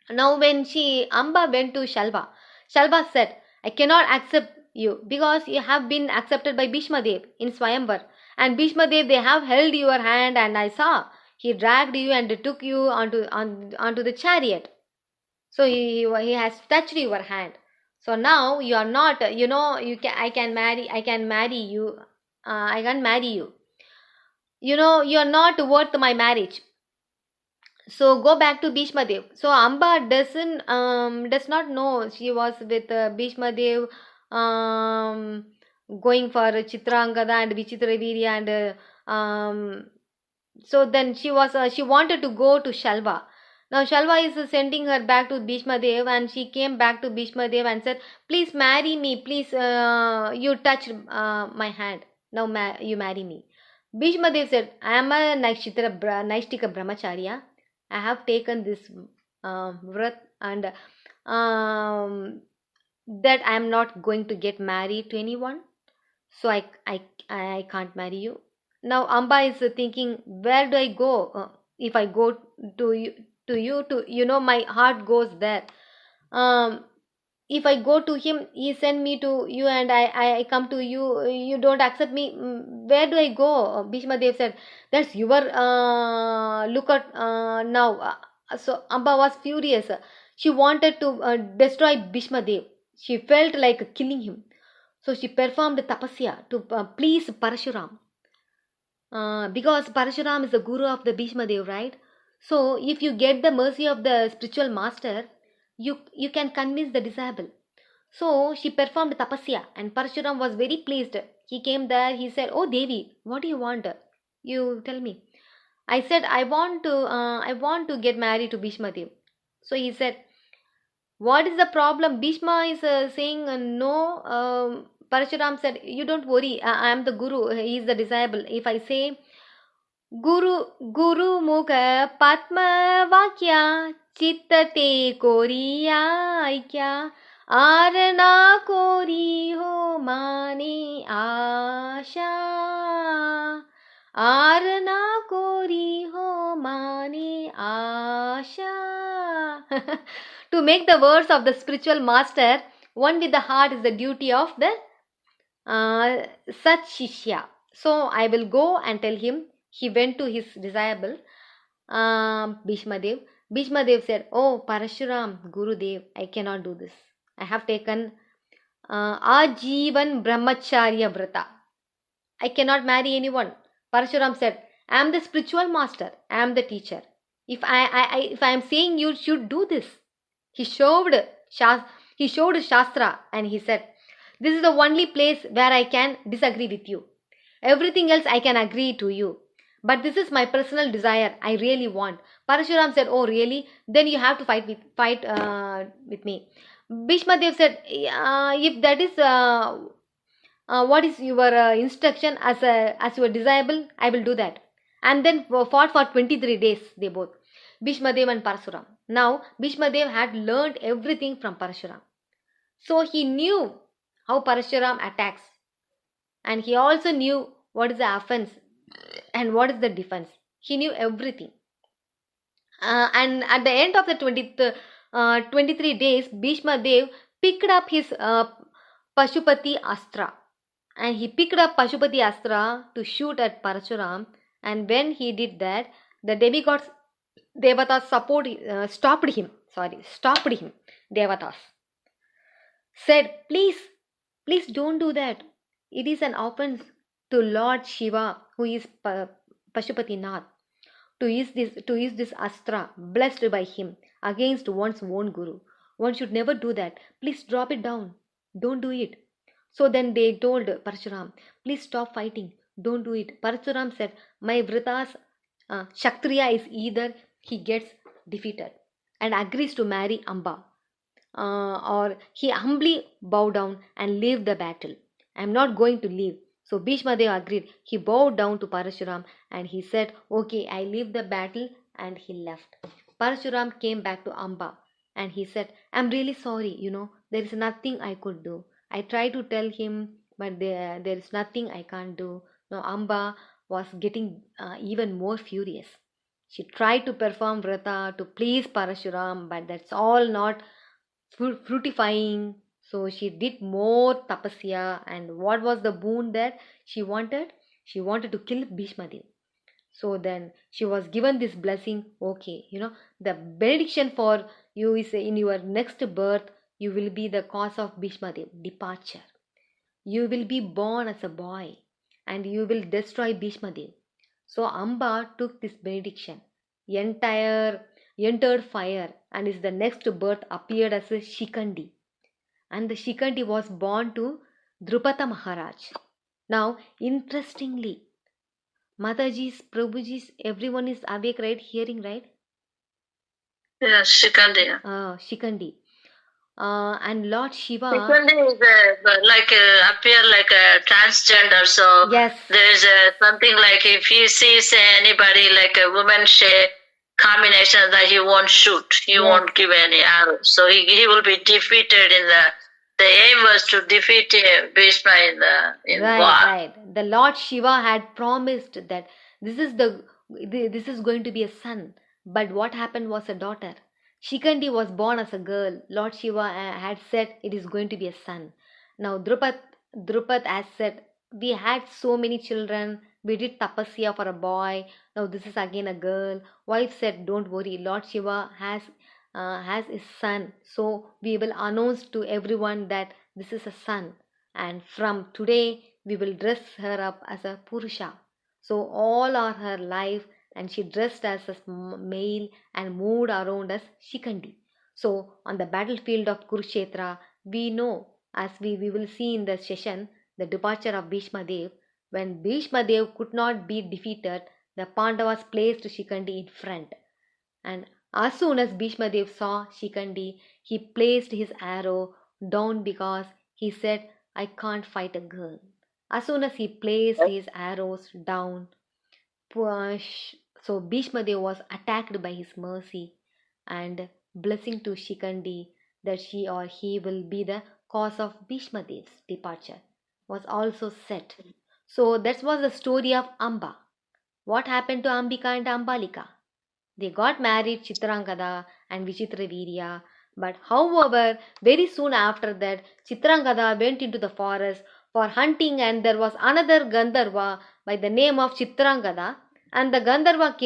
Now when Amba went to Shalva, Shalva said, I cannot accept you because you have been accepted by Bhishma Dev in Swayamvar. And Bhishma Dev, they have held your hand and I saw, he dragged you and took you onto the chariot. So he has touched your hand. So now you are not, I can marry you. I can't marry you. You are not worth my marriage. So go back to Bhishma Dev. So Amba does not know she was with Bhishma Dev going for Chitrangada and Vichitra Virya and so then she wanted to go to Shalva. Now Shalva is sending her back to Bhishma Dev and she came back to Bhishma Dev and said, please marry me, please you touch my hand. Now you marry me. Bhishma Dev said, I am a Naishtika Brahmacharya. I have taken this vrat and that I am not going to get married to anyone. So I can't marry you. Now Amba is thinking, where do I go? If I go to you, my heart goes there. If I go to him, he send me to you and I come to you, you don't accept me. Where do I go? Bhishma Dev said, that's your look at now. So Amba was furious. She wanted to destroy Bhishma Dev. She felt like killing him. So she performed tapasya to please Parashuram. Because Parashuram is the guru of the Bhishma Dev, right? So if you get the mercy of the spiritual master, you can convince the disciple. So she performed tapasya and Parashuram was very pleased. He came there, he said, oh Devi, what do you want? You tell me. I said, I want to get married to Bhishma Dev. So he said, what is the problem? Bhishma is saying no. Parashuram said, you don't worry, I am the guru, he is the disciple. If I say, Guru Mukha Patma Vakya Chittate Koriya Aikya Arana Kori Ho Mane Asha Arana Kori Ho Mane Asha. To make the words of the spiritual master one with the heart is the duty of the Sat Shishya. So I will go and tell him. He went to his disciple Bhishma Dev. Bhishma Dev said, oh Parashuram, Guru Dev, I cannot do this. I have taken Ajivan Brahmacharya Vrata. I cannot marry anyone. Parashuram said, I am the spiritual master. I am the teacher. If I am saying you should do this. He showed Shastra and he said, this is the only place where I can disagree with you. Everything else I can agree to you. But this is my personal desire. I really want. Parashuram said, oh really? Then you have to fight with me. Bhishma Dev said, if that is what is your instruction as your desirable, I will do that. And then fought for 23 days, they both, Bhishma Dev and Parashuram. Now Bhishma Dev had learned everything from Parashuram, so he knew how Parashuram attacks, and he also knew what is the offense and what is the defense. He knew everything. And at the end of the 23 days, Bhishma Dev picked up his Pashupati Astra, and he picked up Pashupati Astra to shoot at Parashuram. And when he did that, the demigods, Devatas stopped him. Devatas said, please don't do that. It is an offense to Lord Shiva, who is Pashupati Nath, to use this astra blessed by him against one's own guru. One should never do that. Please drop it down. Don't do it. So then they told Parashuram, please stop fighting. Don't do it. Parashuram said, my Vrita's Kshatriya is either he gets defeated and agrees to marry Amba, or he humbly bow down and leave the battle. I am not going to leave. So Bhishma Dev agreed. He bowed down to Parashuram and he said, okay, I leave the battle, and he left. Parashuram came back to Amba and he said, I am really sorry, there is nothing I could do. I tried to tell him, but there is nothing I can't do. Now Amba was getting even more furious. She tried to perform vrata to please Parashuram, but that's all not fructifying. So she did more tapasya, and what was the boon that she wanted? She wanted to kill Bhishma Dev. So then she was given this blessing. Okay, the benediction for you is in your next birth, you will be the cause of Bhishma Dev departure. You will be born as a boy and you will destroy Bhishma Dev. So Amba took this benediction, entered fire, and is the next birth appeared as a Shikandi. And the Shikandi was born to Drupata Maharaj. Now, interestingly, Mataji's, Prabhuji's, everyone is awake, right? Hearing, right? Yes, Shikandi. Shikandi. And Lord Shiva. Shikandi is appear like a transgender. So yes, there is something like if he sees anybody like a woman shape combination, that he won't shoot. He won't give any arrows. So he will be defeated in the aim was to defeat Bhishma in war. Right. The Lord Shiva had promised that this is going to be a son. But what happened was a daughter. Shikandi was born as a girl. Lord Shiva had said it is going to be a son. Now Drupat has said, we had so many children. We did tapasya for a boy. Now this is again a girl. Wife said, don't worry. Lord Shiva has his son. So we will announce to everyone that this is a son. And from today, we will dress her up as a Purusha. So all are her life, and she dressed as a male and moved around as Shikandi. So on the battlefield of Kurukshetra, we know, as we will see in the session, the departure of Bhishma Dev. When Bhishma Dev could not be defeated, the Pandavas placed Shikandi in front. And as soon as Bhishma Dev saw Shikandi, he placed his arrow down because he said, I can't fight a girl. As soon as he placed his arrows down, so Bhishma Dev was attacked by his mercy, and blessing to Shikandi that she or he will be the cause of Bhishma Dev's departure was also set. So that was the story of Amba. What happened to Ambika and Ambalika? They got married, Chitrangada and Vichitravirya. But however, very soon after that, Chitrangada went into the forest for hunting, and there was another Gandharva by the name of Chitrangada. And the Gandharva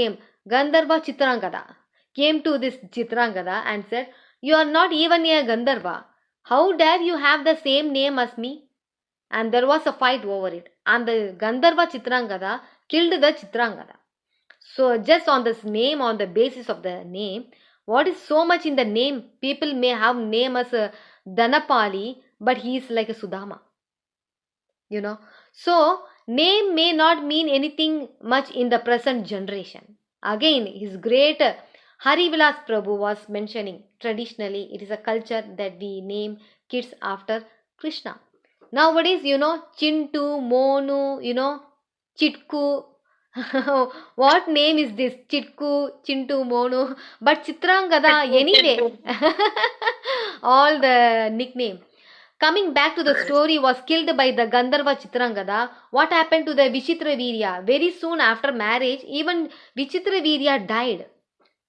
Chitrangada came to this Chitrangada and said, you are not even a Gandharva. How dare you have the same name as me? And there was a fight over it. And the Gandharva Chitrangada killed the Chitrangada. So just on this name, on the basis of the name, what is so much in the name? People may have name as a Dhanapali, but he is like a Sudama. So name may not mean anything much in the present generation. Again, his great Harivilas Prabhu was mentioning, traditionally it is a culture that we name kids after Krishna. Nowadays, Chintu, Monu, Chitku. What name is this? Chitku, Chintu, Monu. But Chitrangada, anyway. All the nickname. Coming back to the story, was killed by the Gandharva Chitrangada. What happened to the Vichitra Virya? Very soon after marriage, even Vichitra Virya died.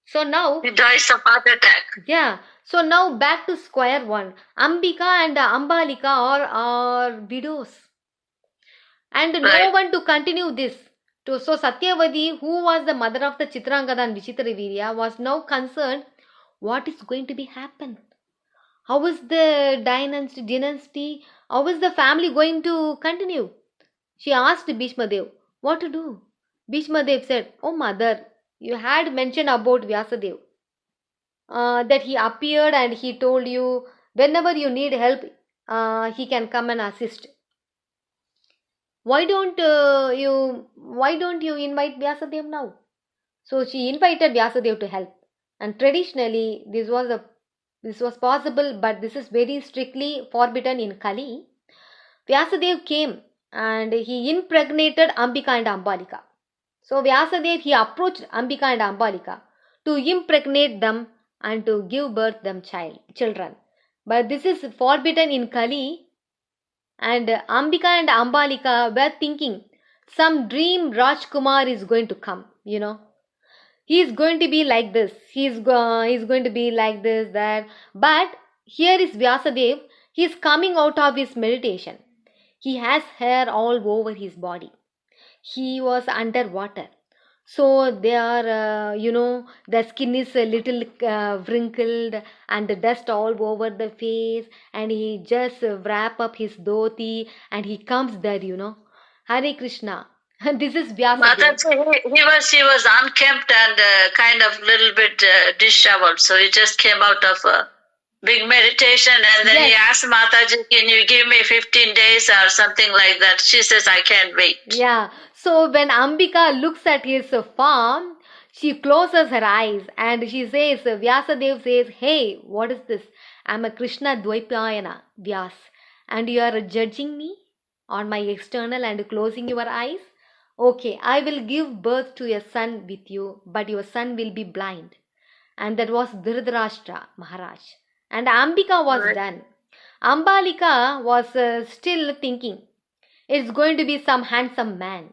So now, He dies of heart attack. yeah. So now back to square one. Ambika and Ambalika are widows. And no Right. one to continue this. So Satyavati, who was the mother of the Chitrangada and Vichitra Virya, was now concerned what is going to be happen. How is the dynasty? How is the family going to continue? She asked Bhishma Dev, what to do? Bhishma Dev said, oh mother, you had mentioned about Vyasadev. That he appeared and he told you, whenever you need help, he can come and assist. Why don't you invite Vyasadev now? So she invited Vyasadev to help. And traditionally, this was possible, but this is very strictly forbidden in Kali. Vyasadev came and he impregnated Ambika and Ambalika. So Vyasadev, he approached Ambika and Ambalika to impregnate them and to give birth them children. But this is forbidden in Kali. And Ambika and Ambalika were thinking, some dream Rajkumar is going to come, He is going to be like this. He is going to be like this, that. But here is Vyasadev. He is coming out of his meditation. He has hair all over his body. He was underwater. So they are, the skin is a little wrinkled and the dust all over the face, and he just wrap up his dhoti and he comes there, Hare Krishna. This is Vyasadeva. Mataji, he was unkempt and kind of little bit disheveled. So he just came out of a big meditation, and then he asked Mataji, can you give me 15 days or something like that? She says, I can't wait. Yeah. So when Ambika looks at his form, she closes her eyes and she says, Vyasadeva says, hey, what is this? I'm a Krishna Dvaipayana, Vyas, and you are judging me on my external and closing your eyes? Okay, I will give birth to a son with you, but your son will be blind. And that was Dhritarashtra Maharaj. And Ambika was done. Ambalika was still thinking, it's going to be some handsome man.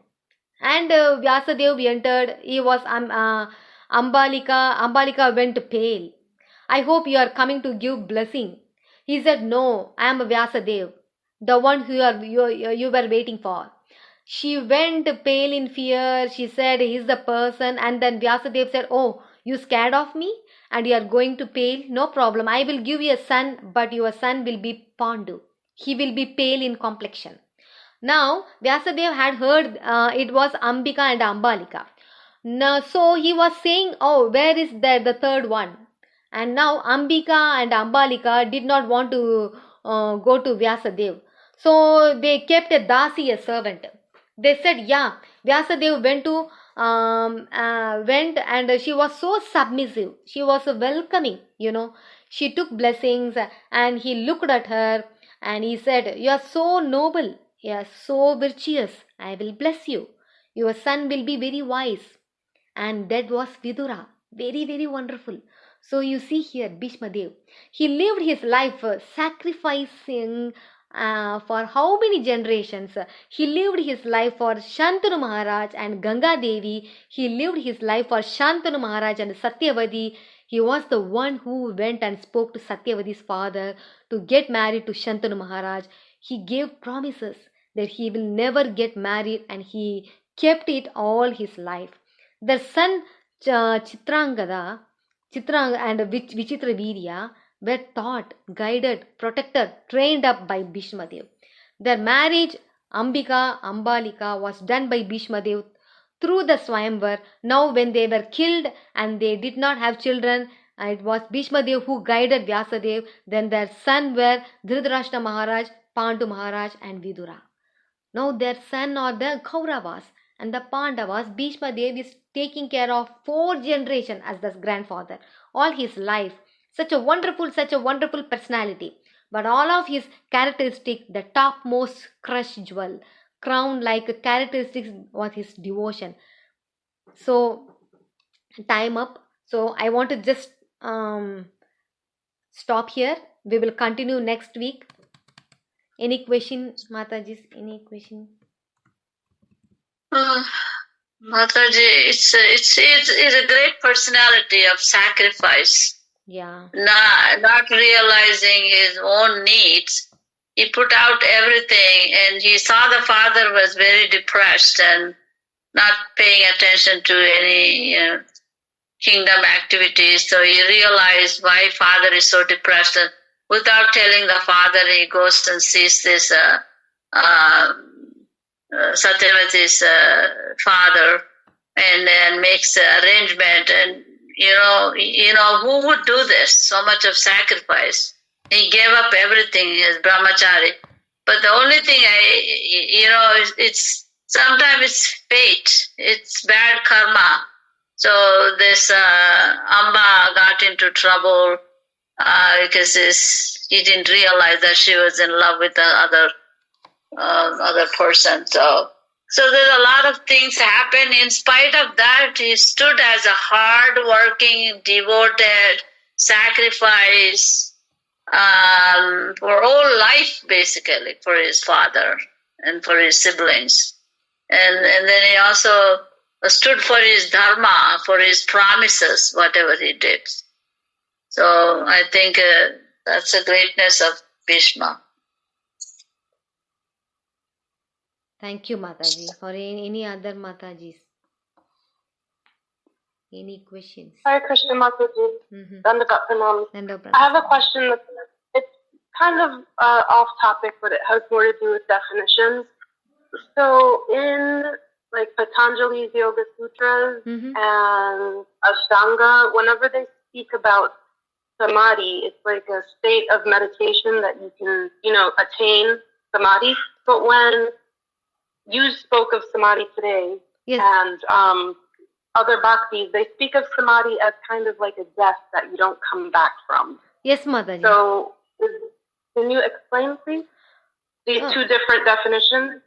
And Vyasadeva entered. He was Ambalika. Ambalika went pale. I hope you are coming to give blessing. He said, no, I am Vyasadeva, the one who you were waiting for. She went pale in fear. She said, he is the person. And then Vyasadeva said, oh, you scared of me? And you are going to pale? No problem. I will give you a son, but your son will be Pandu. He will be pale in complexion. Now, Vyasadeva had heard it was Ambika and Ambalika. Now, so he was saying, oh, where is the third one? And now Ambika and Ambalika did not want to go to Vyasadeva. So they kept a Dasi, a servant. They said, yeah, Vyasadeva went and she was so submissive. She was welcoming, She took blessings and he looked at her and he said, you are so noble. You are so virtuous. I will bless you. Your son will be very wise. And that was Vidura. Very, very wonderful. So you see here, Bhishma Dev. He lived his life sacrificing for how many generations? He lived his life for Shantanu Maharaj and Ganga Devi. He lived his life for Shantanu Maharaj and Satyavati. He was the one who went and spoke to Satyavati's father to get married to Shantanu Maharaj. He gave promises that he will never get married, and he kept it all his life. Their son Chitrangada and Vichitra Virya were taught, guided, protected, trained up by Bhishma Dev. Their marriage, Ambika, Ambalika, was done by Bhishma Dev through the Swayamvar. Now when they were killed and they did not have children, it was Bhishma Dev who guided Vyasadev. Then their son were Dhritarashtra Maharaj, Pandu Maharaj and Vidura. Now their son are the Kauravas and the Pandavas. Bhishma Devi is taking care of 4 generations as the grandfather all his life. Such a wonderful personality. But all of his characteristics, the topmost crushed jewel, crown like characteristics was his devotion. So time up. So I want to just stop here. We will continue next week. Any question, Mataji? Any question? Mataji, it's a great personality of sacrifice. Yeah. Not realizing his own needs, he put out everything, and he saw the father was very depressed and not paying attention to any kingdom activities. So he realized why father is so depressed, and without telling the father, he goes and sees this Satyavati's father, and then makes the arrangement. And you know who would do this? So much of sacrifice. He gave up everything as brahmachari. But the only thing it's sometimes it's fate. It's bad karma. So this Amba got into trouble because he didn't realize that she was in love with the other person. So there's a lot of things happen. In spite of that, he stood as a hard-working, devoted, sacrifice for all life, basically, for his father and for his siblings. And then he also stood for his dharma, for his promises, whatever he did. So I think that's the greatness of Bhishma. Thank you, Mataji. For any other Matajis? Any questions? Hare Krishna, Mataji. Mm-hmm. I have a question. It's kind of off topic, but it has more to do with definitions. So in like Patanjali's Yoga Sutras and Ashtanga, whenever they speak about samadhi, it's like a state of meditation that you can, attain samadhi. But when you spoke of samadhi today, yes, and other bhaktis, they speak of samadhi as kind of like a death that you don't come back from. Yes, Mataji. So, can you explain, please, these two different definitions?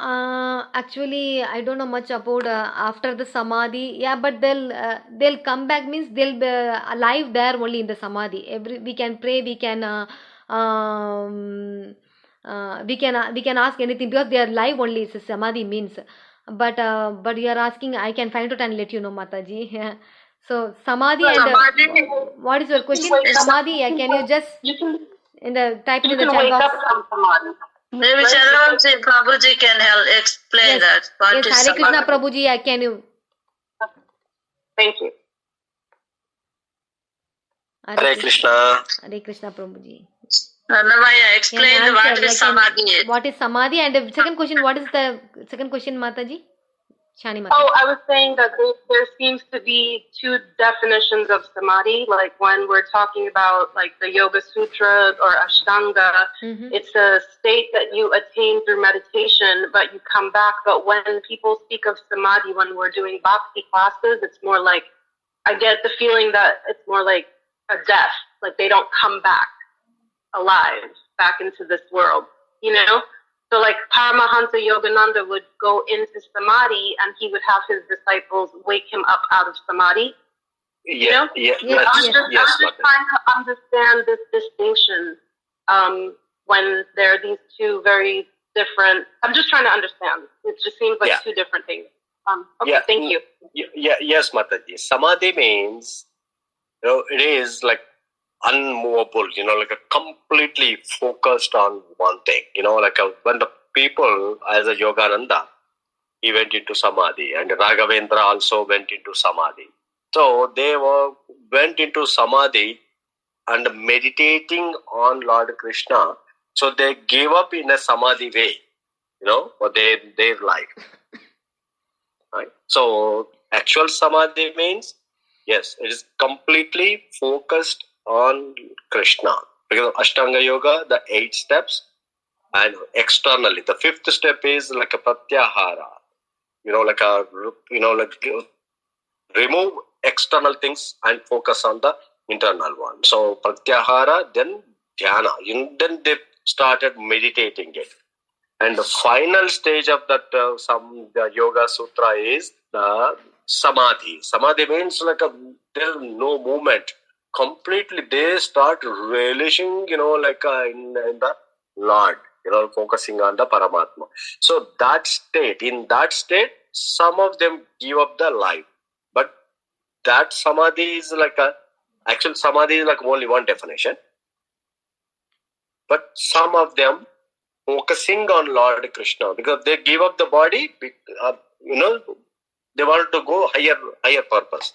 Actually, I don't know much about after the samadhi. Yeah, but they'll come back, means they'll be alive there only in the samadhi. We can pray, we can we can ask anything because they are live only. It's samadhi means. But you are asking, I can find out and let you know, Mataji. So samadhi and what is your question? Samadhi, can you just type it in the chat box? Maybe Chandravanshi Prabhuji can help explain that. Yes, Hare Krishna Prabhuji, can you? Thank you. Hare Krishna. Hare Krishna Prabhuji. Annamaya, explain what is samadhi. What is samadhi? And the second question, what is the second question, Mataji? Shani Mataji. Oh, I was saying that there seems to be two definitions of samadhi. Like when we're talking about like the Yoga Sutras or Ashtanga, it's a state that you attain through meditation, but you come back. But when people speak of samadhi, when we're doing bhakti classes, it's more like, I get the feeling that it's more like a death. Like they don't come back alive back into this world, So like Paramahansa Yogananda would go into samadhi and he would have his disciples wake him up out of samadhi. Yes, I'm just trying to understand this distinction when there are these two very different. I'm just trying to understand. It just seems like two different things. Thank you. Yes, Mataji. Samadhi means it is like unmovable, like a completely focused on one thing, when the people as a Yogananda, he went into samadhi, and Raghavendra also went into samadhi. So they went into samadhi and meditating on Lord Krishna. So they gave up in a samadhi way, for their life. Right? So actual samadhi means, yes, it is completely focused on Krishna. Because Ashtanga Yoga, the 8 steps, and externally. The fifth step is like a pratyahara. Like remove external things and focus on the internal one. So pratyahara, then dhyana, then they started meditating it. And the final stage of that the yoga sutra is the samadhi. Samadhi means like there's no movement. Completely they start relishing, in the Lord, focusing on the Paramatma. So in that state, some of them give up the life. But that samadhi is actual samadhi is like only one definition. But some of them focusing on Lord Krishna because they give up the body, they want to go higher purpose.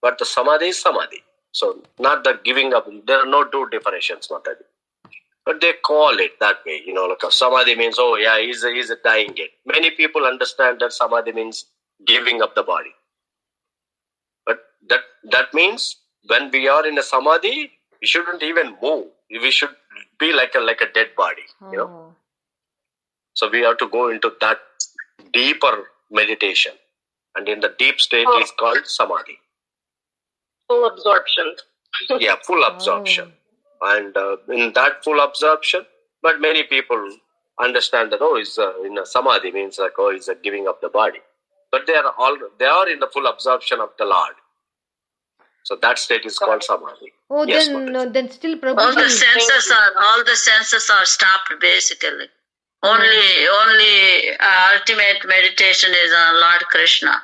But the samadhi is samadhi. So not the giving up. There are no two definitions, Mataji. But they call it that way, like a samadhi means, oh yeah, he's dying it. Many people understand that samadhi means giving up the body. But that means when we are in a samadhi, we shouldn't even move. We should be like a dead body, So we have to go into that deeper meditation. And in the deep state is called samadhi. Full absorption. Yeah, full absorption. And in that full absorption, but many people understand that, it's in a samadhi means like, it's a giving up the body. But they are in the full absorption of the Lord. So that state is called samadhi. Oh, yes, then still Prabhuji. All the senses are stopped basically. Only ultimate meditation is on Lord Krishna.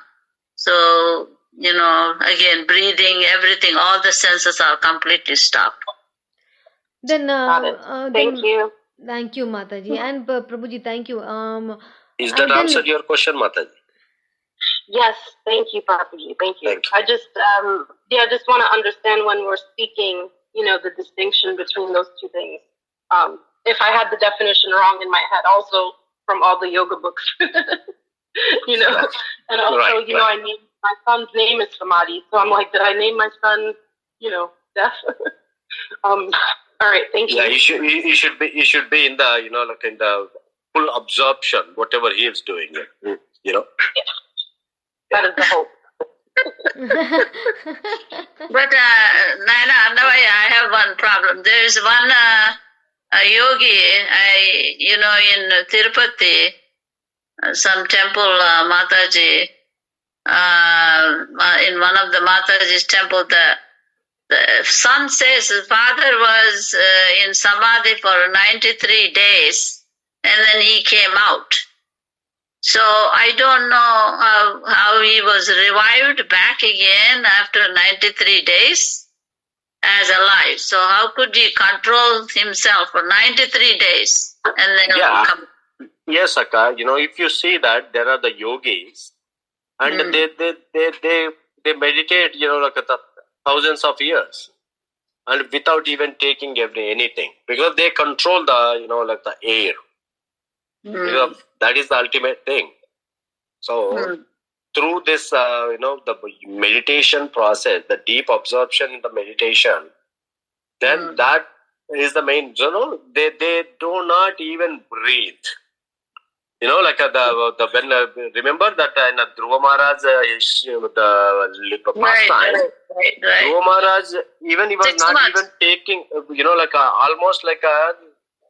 So, again, breathing, everything, all the senses are completely stopped. Then, thank you. Thank you, Mataji. And Prabhuji, thank you. Is that answered your question, Mataji? Yes, thank you, Papaji. Thank you. I just, just want to understand when we're speaking, the distinction between those two things. If I had the definition wrong in my head, also from all the yoga books, and also, I named my son's name is Samadhi, so I'm like, did I name my son, Death? All right, thank you. Yeah, you should be in the, in the full absorption, whatever he is doing, Yeah. That is the hope. But Naina, I have one problem. There is one yogi, in Tirupati, some temple, Mataji, in one of the Mataji's temple, the son says his father was in Samadhi for 93 days and then he came out. So I don't know how he was revived back again after 93 days as alive. So how could he control himself for 93 days and then come? Yes, Akka. If you see that there are the yogis and they meditate, thousands of years and without even taking anything because they control the the air. Because that is the ultimate thing. So through this, the meditation process, the deep absorption in the meditation, then that is the main. They do not even breathe. When remember that in Dhruva Maharaj, the pastime, Dhruva Maharaj even he was 6 not months. Even taking, almost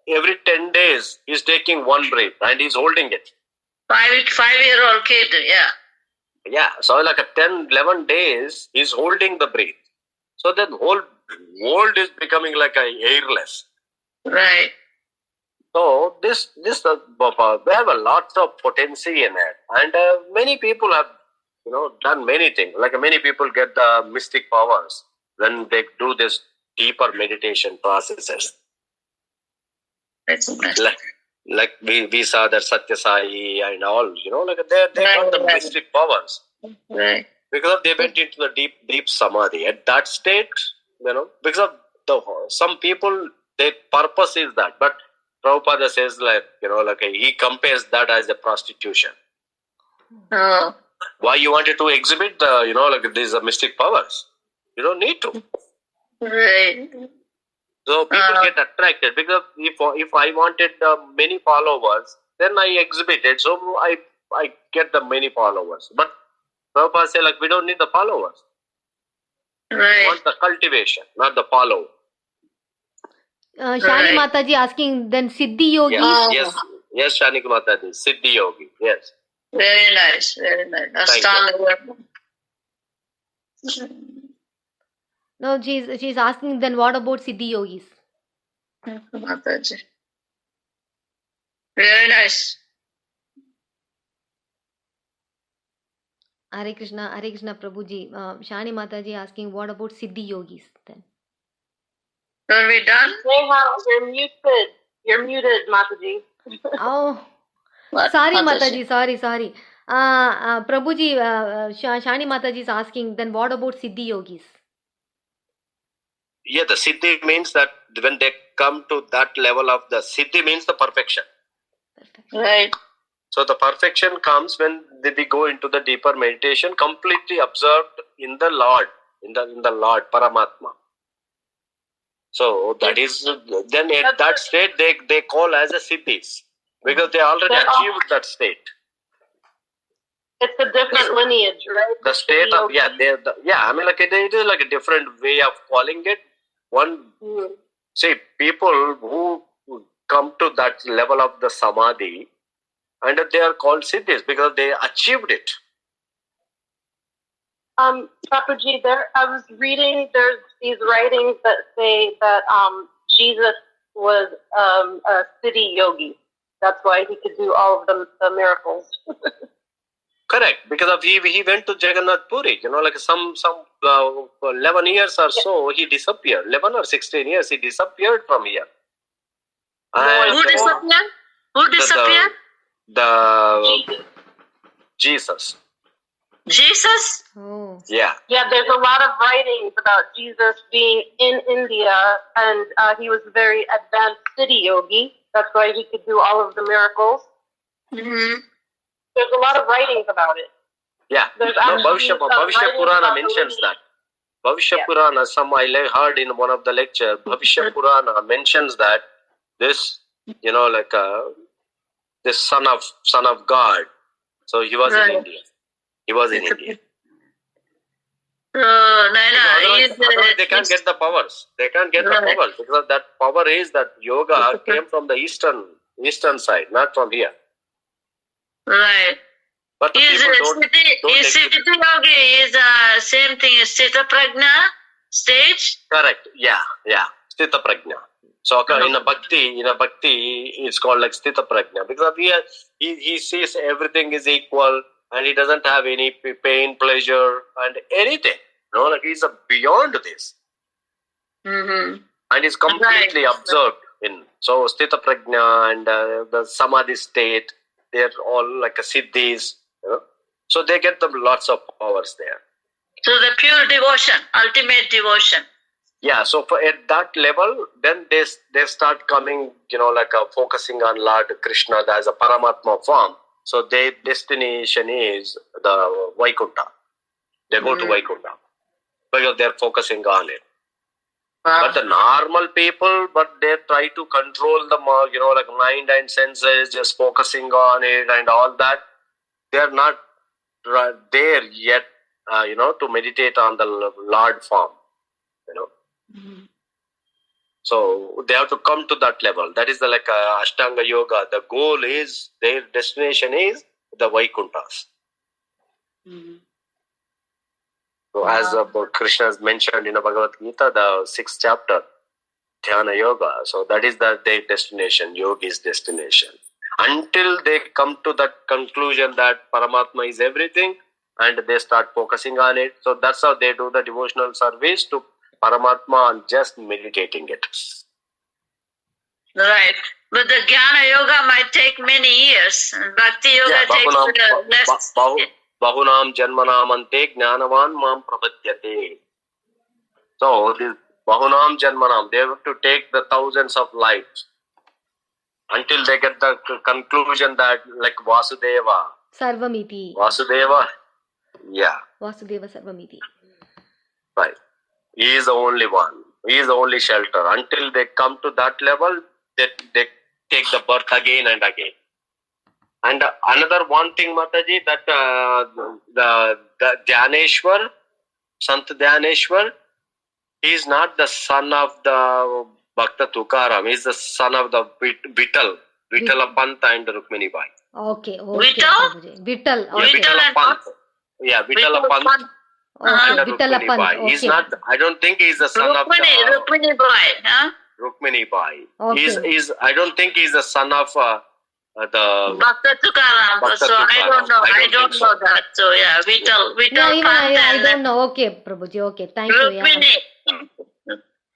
every 10 days he's taking one breath and he's holding it. 5-year-old kid, yeah. Yeah, so 10, 11 days he's holding the breath. So the whole world is becoming airless. Right. So this we have a lot of potency in it, and many people have done many things. Many people get the mystic powers when they do this deeper meditation processes. That's nice. We saw that Satya Sai and all, they got the mystic powers. Right. Because they went into the deep samadhi. At that state, because of some people, their purpose is that. But Prabhupada says he compares that as a prostitution. Oh. Why you wanted to exhibit these mystic powers? You don't need to. Right. So people get attracted because if I wanted many followers, then I exhibit it. So I get the many followers. But Prabhupada say like we don't need the followers. We want the cultivation, not the follow. Shani Mataji asking, then Siddhi Yogis? Yes, Shani Mataji, Siddhi Yogi, yes. Very nice, very nice. Ashtanga. No, she's asking, then what about Siddhi Yogis? Mataji. Very nice. Hare Krishna Prabhuji. Shani Mataji asking, what about Siddhi Yogis then? Are we done? Sneha, you're muted. You're muted, Mataji. Oh, sorry Mataji, sorry. Prabhuji, Shani Mataji is asking, then what about Siddhi Yogis? Yeah, the Siddhi means that when they come to that level of the Siddhi means the perfection. Right. So the perfection comes when they go into the deeper meditation, completely absorbed in the Lord, in the Lord, Paramatma. So that is, then at that state they call as a Siddhis because they already achieved that state. It's a different lineage, right? The state of, I mean like it is like a different way of calling it. See, people who come to that level of the Samadhi, and they are called Siddhis because they achieved it. Thakurji, I was reading, there's these writings that say that Jesus was a Siddhi yogi. That's why he could do all of the miracles. Correct, because he went to Jagannath Puri, like some 11 years or so, he disappeared. 11 or 16 years, he disappeared from here. Who disappeared? Who disappeared? Jesus. Jesus? Oh. Yeah. Yeah, there's a lot of writings about Jesus being in India, and he was a very advanced Siddhi yogi. That's why he could do all of the miracles. Mm-hmm. There's a lot of writings about it. Yeah. Bhavishya Purana mentions that. Bhavishya Purana, I heard in one of the lectures, Bhavishya Purana mentions that this, this son of God. So he was in India. He was in India. Otherwise they can't get the powers. They can't get the powers because that power is that yoga came from the eastern side, not from here. Right. But the people don't Siddhi yogi is same thing as Sthita Prajna stage? Correct. Yeah. Sthita Prajna. So in a bhakti, it's called like Sthita Prajna because he sees everything is equal and he doesn't have any pain, pleasure, and anything. Like he's beyond this. Mm-hmm. And he's completely absorbed in. So Sthita Prajna and the Samadhi state, they're all like a Siddhis. So they get lots of powers there. So the pure devotion, ultimate devotion. Yeah, so at that level, then they start coming, focusing on Lord Krishna as a Paramatma form. So their destination is the Vaikuntha. They go to Vaikuntha because they're focusing on it. But the normal people, they try to control the mind and senses, just focusing on it and all that. They're not there yet, to meditate on the Lord form, So they have to come to that level. That is the Ashtanga Yoga. The goal is, their destination is the Vaikunthas. So as Krishna has mentioned in the Bhagavad Gita, the 6th chapter, Dhyana Yoga. So that is their destination, yogi's destination. Until they come to that conclusion that Paramatma is everything and they start focusing on it. So that's how they do the devotional service to Paramatma and just meditating it. Right. But the Jnana Yoga might take many years. Bhakti Yoga takes less. Bahunam Janmanam Ante Jnanavan Mam Prapadyate. So this Bahunam Janmanam, they have to take the thousands of lives until they get the conclusion that like Vasudeva. Sarvamiti. Vasudeva. Yeah. Vasudeva Sarvamiti. Right. He is the only one. He is the only shelter. Until they come to that level, they take the birth again and again. And another one thing, Mataji, that the Dhyaneshwar, Sant Dhyaneshwar, he is not the son of the Bhakta Tukaram. He is the son of the Vittal Pant and Rukmini Bai. Okay. Vittal? Vittal. Okay. Vittal Pant. Yeah, Vittal Pant. Okay, Vittal Pant. Okay. He's not. I don't think he's the son of Rukmini Bai, huh? Rukmini Bai. Okay. He's. I don't think he's the son of the Bhakta Tukaram. Bhakta So I don't know. Tukaram. I don't know that. So yeah, Vittal Yeah, even Pant I and don't know. Okay, Prabhuji. Okay, thank you. Yeah. Rukmini.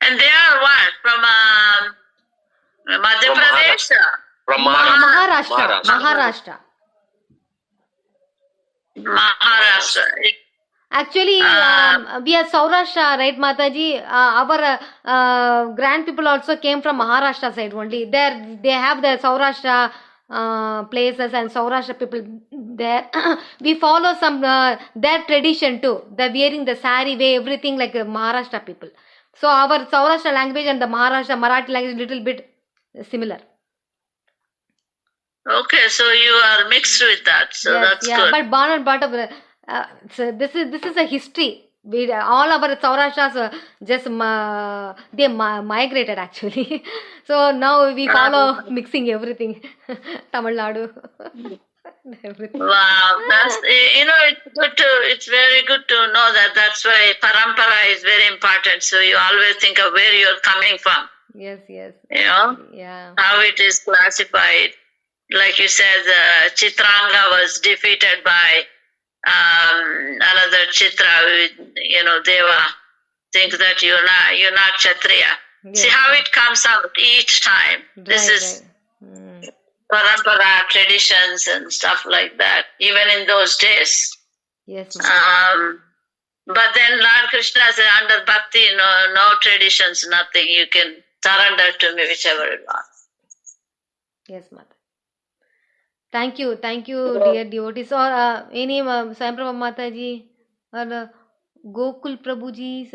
And they are what? From Madhya From Pradesh? from Maharashtra. Maharashtra. Actually, we are Saurashtra, right, Mataji? Our grand people also came from Maharashtra side only. There, they have the Saurashtra places and Saurashtra people there. We follow some their tradition too. They're wearing the sari way, everything like Maharashtra people. So our Saurashtra language and the Marathi language little bit similar. Okay, so you are mixed with that. So Yes, that's yeah, good. but born and brought up. So this is a history. We all our Saurashtras just they migrated actually. So now we follow mixing everything. Tamil Nadu. Everything. Wow, that's it's very good to know that. That's why parampara is very important. So you always think of where you're coming from. Yes. Yeah, how it is classified. Like you said, Chitranga was defeated by another Chitra. Deva thinks that you're not Kshatriya. Yes. See how it comes out each time. This is parampara, traditions and stuff like that, even in those days. Yes. But then Lord Krishna said, under bhakti, no traditions, nothing. You can surrender to me whichever you want. Yes, Mother. Thank you, dear devotees. Or any Swayamprabha Mataji, or Gokul Prabhuji,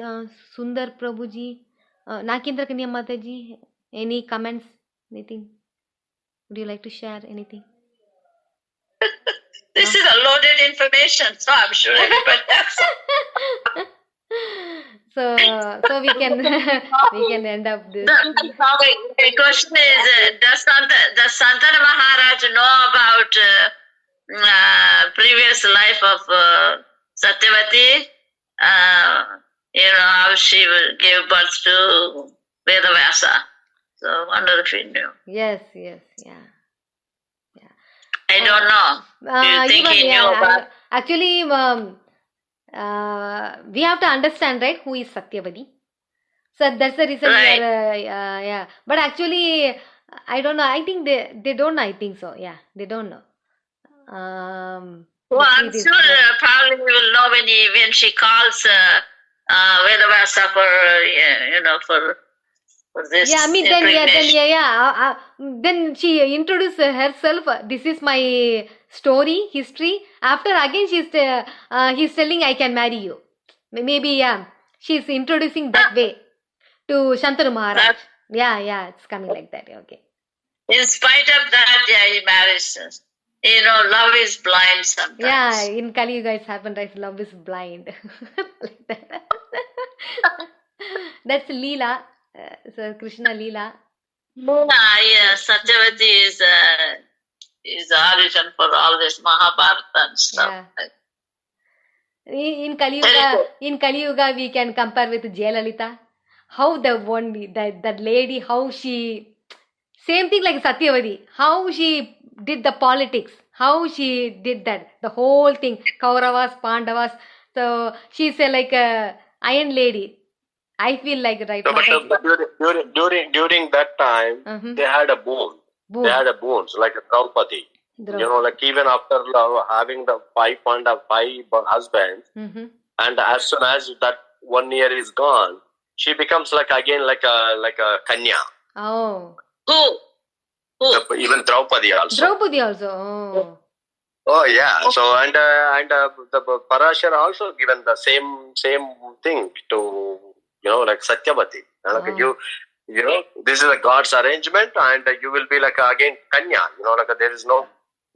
Sundar Prabhuji, Nakendra Kanya Mataji, any comments, anything? Would you like to share anything? This is a loaded information, so I'm sure everybody has. So we can end up this. The question is, does Santana Maharaj know about previous life of Satyavati? How she gave birth to Vedavasa. So I wonder if he knew. Yes, yeah. I don't know. Do you think he knew about? Actually, we have to understand, right, who is Satyavati. So that's the reason Right. we are, yeah. But actually, I don't know. I think they don't know. I think so. Yeah, they don't know. Well, I'm sure probably we will know when she calls Vedavasa for this. Yeah, I mean, then she introduced herself. This is my story, history. After again, he's telling, I can marry you. Maybe, yeah, she's introducing that way to Shantanu Maharaj. Yeah, it's coming like that. Okay. In spite of that, he marries. Love is blind sometimes. Yeah, in Kali Yuga it's happened, right? Love is blind. Like that. That's Leela. So Krishna Leela. Satyavati is the origin for all this Mahabharata and stuff. Yeah. In Kali Yuga, we can compare with Jayalalitha. How that lady, how she, same thing like Satyavati, how she did the politics, how she did that, the whole thing, Kauravas, Pandavas. So she's like a iron lady. I feel like right No, now. but during that time, they had a boon. They had a boon, so like a Draupadi. Like even after having the 5 husbands, and as soon as that 1 year is gone, she becomes like a Kanya. Oh. Who? Even Draupadi also. Oh. Oh yeah. So and the Parashara also given the same thing to like Satyavati. This is a God's arrangement, and you will be like again Kanya. There is no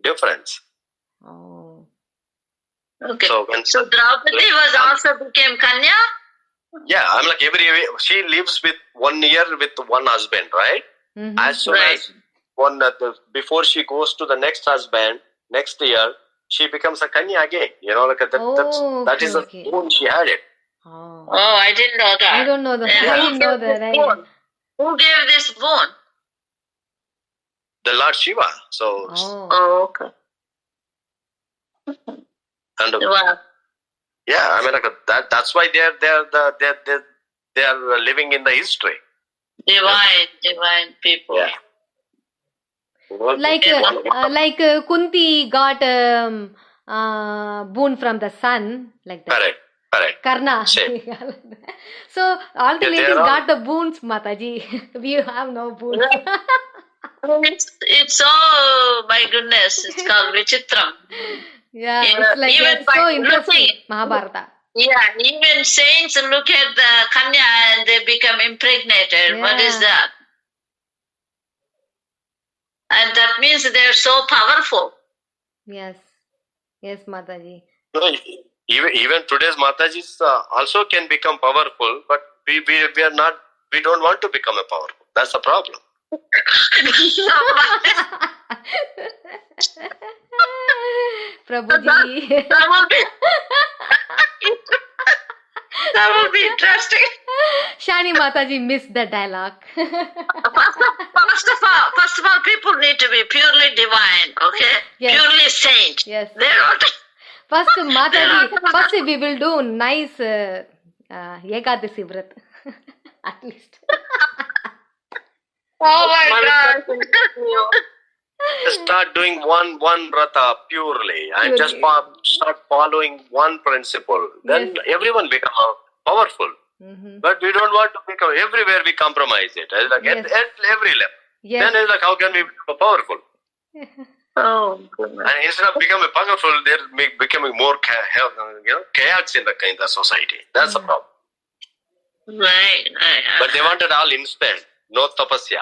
difference. Oh. Okay. So Draupadi was also became Kanya? Yeah, I'm like she lives with 1 year with one husband, right? Mm-hmm. As soon as before she goes to the next husband, next year, she becomes a Kanya again. That is the boon she had it. Oh, I didn't know that. I don't know that. I didn't know that. Who gave this boon? The Lord Shiva. So. Oh, okay. And Wow. yeah, I mean that's why they are living in the history. Divine people. Yeah. Like Kunti got boon from the sun, like that. Correct. Karna. Same. So all the Yeah, ladies got the boons, Mataji. We have no boons. It's so, my goodness, it's called Vichitram. Yeah, it's like even it's so interesting. Mahabharata. Yeah, even saints look at the Kanya and they become impregnated. Yeah. What is that? And that means they're so powerful. Yes, Mataji. No, even today's Matajis also can become powerful, but we are not. We don't want to become a powerful. That's the problem. Prabhuji. That will be interesting. Shani Mataji missed the dialogue. First of all, people need to be purely divine, okay? Yes. Purely saint. Yes. They're not. First, Mataji, we will do nice Ekadasi Vrat. At least. Oh my God. Just start doing one vrata purely and just start following one principle. Then everyone become powerful. Mm-hmm. But we don't want to become, everywhere we compromise it. It's like at every level. Yes. Then it's like, how can we become powerful? Oh, goodness. And instead of becoming powerful, they're becoming more chaos in the society. That's the problem. Right. But they wanted all instant, no tapasya.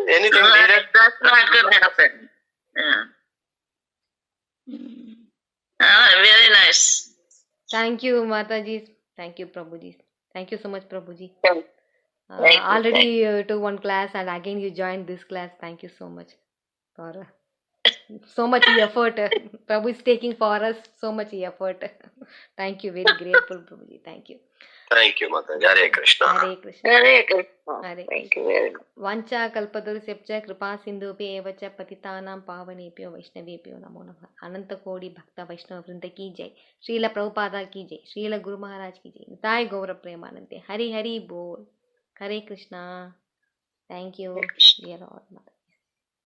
Anything needed? That's not going to happen. Yeah. Very nice. Thank you, Mataji. Thank you, Prabhuji. Thank you so much, Prabhuji. Thank you. Already took one class and again you joined this class. Thank you so much for so much effort. Prabhu is taking for us so much effort. Thank you. Very grateful, Prabhuji. Thank you. Thank you, Mataji. Hare Krishna. Hare Krishna. Very good. Hare Thank you very much. Vancha kalpadurusepcha kripa sindhupe evacha patitanam pavanebhyo vaishnavebhyo namo namah. Ananta kodi bhakta vaishnava vrinda ki jai. Srila Prabhupada ki jai. Srila Guru Maharaj ki jai. Nitai Gaura Premanante. Hari Hari Bol. Hare Krishna. Thank you, dear Lord.